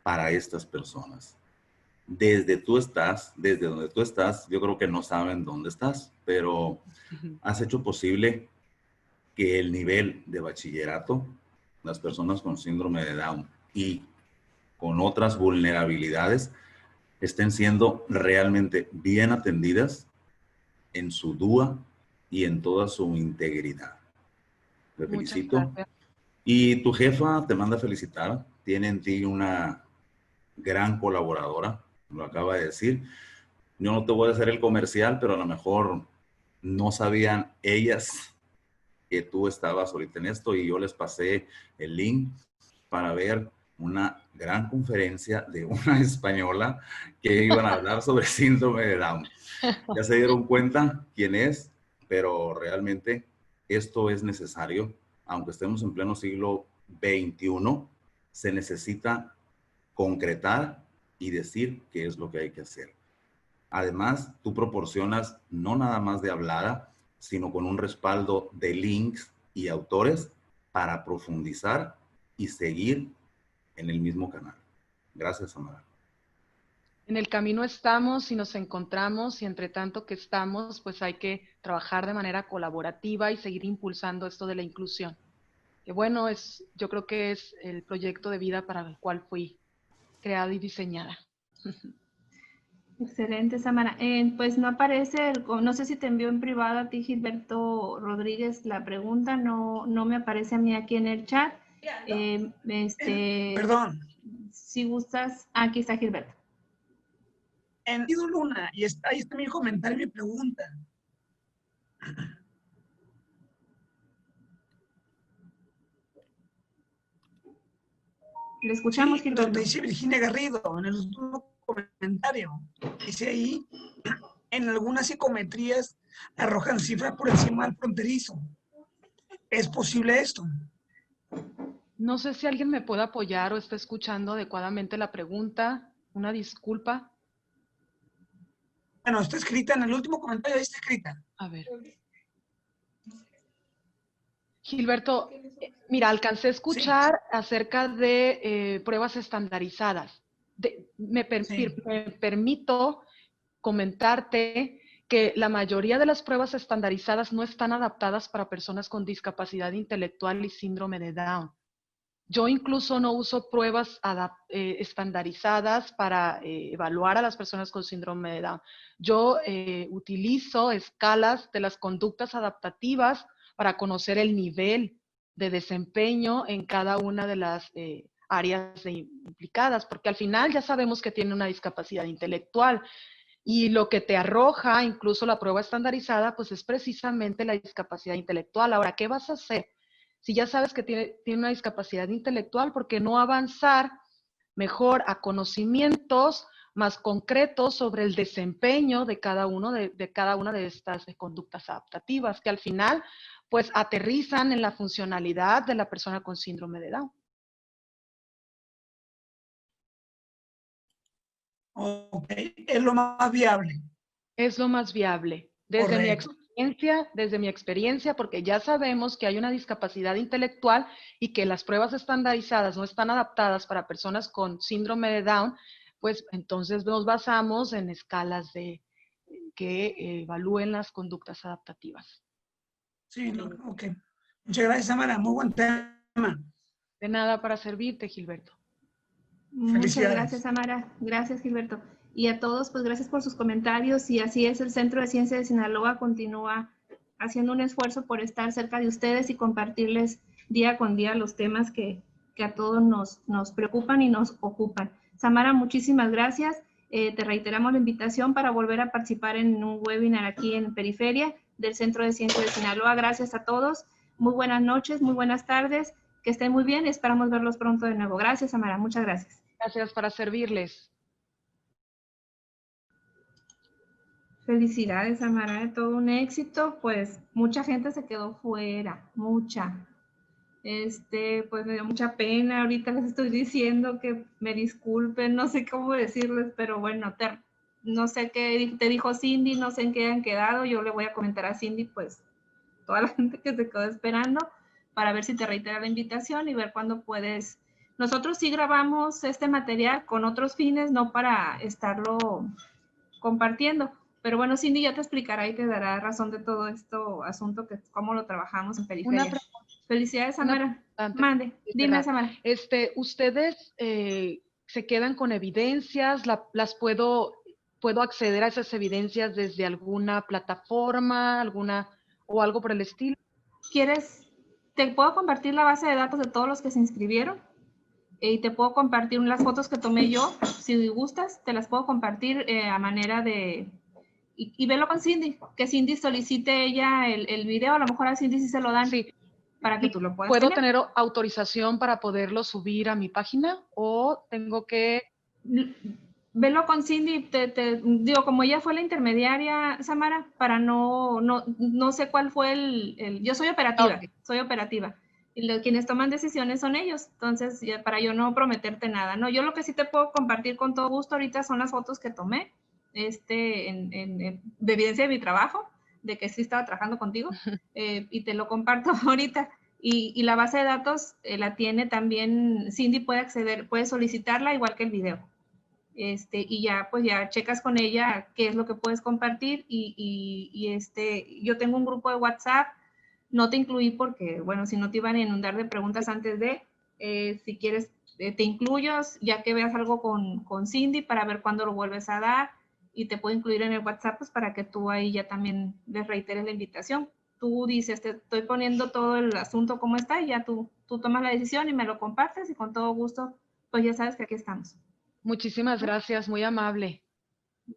Speaker 6: para estas personas. Desde donde tú estás, yo creo que no saben dónde estás, pero has hecho posible que el nivel de bachillerato, las personas con síndrome de Down y con otras vulnerabilidades, estén siendo realmente bien atendidas en su DUA y en toda su integridad. Te
Speaker 1: Muchas
Speaker 6: felicito.
Speaker 1: gracias.
Speaker 6: Y tu jefa te manda a felicitar. Tiene en ti una gran colaboradora, lo acaba de decir. Yo no te voy a hacer el comercial, pero a lo mejor no sabían ellas que tú estabas ahorita en esto y yo les pasé el link para ver una gran conferencia de una española que iban a hablar sobre síndrome de Down. Ya se dieron cuenta quién es, pero realmente esto es necesario. Aunque estemos en pleno siglo XXI, se necesita concretar y decir qué es lo que hay que hacer. Además, tú proporcionas no nada más de hablada, sino con un respaldo de links y autores para profundizar y seguir en el mismo canal. Gracias, Samara.
Speaker 1: En el camino estamos y nos encontramos y entre tanto que estamos, pues hay que trabajar de manera colaborativa y seguir impulsando esto de la inclusión. Que bueno, yo creo que es el proyecto de vida para el cual fui creada y diseñada.
Speaker 3: Excelente, Samara. Pues no aparece, no sé si te envió en privado a ti, Gilberto Rodríguez, la pregunta, no me aparece a mí aquí en el chat.
Speaker 7: Perdón.
Speaker 3: Si gustas, aquí está Gilberto.
Speaker 7: En Ido Luna, y ahí está mi comentario y mi pregunta.
Speaker 3: Le escuchamos,
Speaker 7: Sí,
Speaker 3: Gilberto.
Speaker 7: donde dice Virginia Garrido, en el último comentario, dice ahí, en algunas psicometrías arrojan cifras por encima del fronterizo. ¿Es posible esto?
Speaker 1: No sé si alguien me puede apoyar o está escuchando adecuadamente la pregunta. Una disculpa.
Speaker 7: Bueno, está escrita en el último comentario, ahí está escrita.
Speaker 1: A ver. Gilberto, mira, alcancé a escuchar acerca de pruebas estandarizadas. Me permito comentarte que la mayoría de las pruebas estandarizadas no están adaptadas para personas con discapacidad intelectual y síndrome de Down. Yo incluso no uso pruebas estandarizadas para evaluar a las personas con síndrome de Down. Yo utilizo escalas de las conductas adaptativas para conocer el nivel de desempeño en cada una de las áreas implicadas, porque al final ya sabemos que tiene una discapacidad intelectual y lo que te arroja incluso la prueba estandarizada, pues es precisamente la discapacidad intelectual. Ahora, ¿qué vas a hacer? Si ya sabes que tiene una discapacidad intelectual, ¿por qué no avanzar mejor a conocimientos más concretos sobre el desempeño de cada una de estas conductas adaptativas, que al final pues aterrizan en la funcionalidad de la persona con síndrome de Down?
Speaker 7: Ok, es lo más viable.
Speaker 1: Es lo más viable. Desde mi experiencia, porque ya sabemos que hay una discapacidad intelectual y que las pruebas estandarizadas no están adaptadas para personas con síndrome de Down, pues entonces nos basamos en escalas que evalúen las conductas adaptativas.
Speaker 7: Sí, ok. Muchas gracias, Samara. Muy buen tema.
Speaker 1: De nada, para servirte, Gilberto.
Speaker 3: Muchas gracias, Samara. Gracias, Gilberto. Y a todos, pues gracias por sus comentarios. Y así es, el Centro de Ciencia de Sinaloa continúa haciendo un esfuerzo por estar cerca de ustedes y compartirles día con día los temas que a todos nos preocupan y nos ocupan. Samara, muchísimas gracias. Te reiteramos la invitación para volver a participar en un webinar aquí en Periferia del Centro de Ciencia de Sinaloa. Gracias a todos. Muy buenas noches, muy buenas tardes. Que estén muy bien. Esperamos verlos pronto de nuevo. Gracias, Samara. Muchas gracias.
Speaker 1: Gracias, para servirles.
Speaker 3: Felicidades, Samara, todo un éxito. Pues mucha gente se quedó fuera, mucha. Pues me dio mucha pena. Ahorita les estoy diciendo que me disculpen, no sé cómo decirles, pero bueno, no sé qué te dijo Cindy, no sé en qué han quedado. Yo le voy a comentar a Cindy, pues, toda la gente que se quedó esperando para ver si te reitera la invitación y ver cuándo puedes. Nosotros sí grabamos este material con otros fines, no para estarlo compartiendo. Pero bueno, Cindy ya te explicará y te dará razón de todo esto asunto, que cómo lo trabajamos en
Speaker 1: Una
Speaker 3: periferia. Felicidades, Samara.
Speaker 1: antes
Speaker 3: Mande,
Speaker 1: de
Speaker 3: dime,
Speaker 1: cerrar.
Speaker 3: Samara.
Speaker 1: ¿Ustedes se quedan con evidencias? ¿Las puedo acceder a esas evidencias desde alguna plataforma, o algo por el estilo?
Speaker 3: Te puedo compartir la base de datos de todos los que se inscribieron y te puedo compartir las fotos que tomé yo, si gustas, te las puedo compartir a manera de... Y velo con Cindy, que Cindy solicite ella el video, a lo mejor a Cindy sí se lo dan.
Speaker 1: Sí.
Speaker 3: Para que tú lo puedas
Speaker 1: ¿Puedo tener autorización para poderlo subir a mi página o tengo que...?
Speaker 3: Velo con Cindy, digo, como ella fue la intermediaria, Samara, para no sé cuál fue yo soy operativa,
Speaker 1: Okay.
Speaker 3: Soy operativa. Y quienes toman decisiones son ellos, entonces ya para yo no prometerte nada, ¿no? Yo lo que sí te puedo compartir con todo gusto ahorita son las fotos que tomé, de evidencia de mi trabajo, de que sí estaba trabajando contigo, y te lo comparto ahorita. Y la base de datos la tiene también, Cindy puede acceder, puede solicitarla igual que el video. Y ya, pues ya checas con ella qué es lo que puedes compartir yo tengo un grupo de WhatsApp, no te incluí porque, bueno, si no te iban a inundar de preguntas antes de, si quieres, te incluyo, ya que veas algo con Cindy para ver cuándo lo vuelves a dar y te puedo incluir en el WhatsApp, pues para que tú ahí ya también les reiteres la invitación. Tú dices, te estoy poniendo todo el asunto como está y ya tú tomas la decisión y me lo compartes y con todo gusto, pues ya sabes que aquí estamos.
Speaker 1: Muchísimas gracias, muy amable.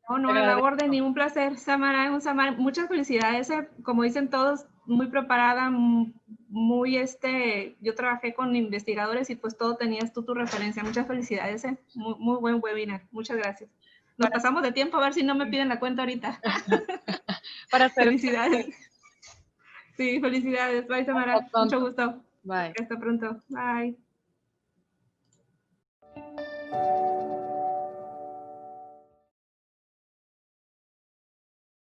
Speaker 3: No, a la orden y un placer, Samara, muchas felicidades, como dicen todos, muy preparada, muy yo trabajé con investigadores y pues todo tenías tú tu referencia, muchas felicidades, muy buen webinar, muchas gracias. Nos pasamos de tiempo, a ver si no me piden la cuenta ahorita.
Speaker 1: Para
Speaker 3: felicidades. Sí, felicidades, bye Samara, mucho gusto.
Speaker 1: Bye.
Speaker 3: Hasta pronto, bye.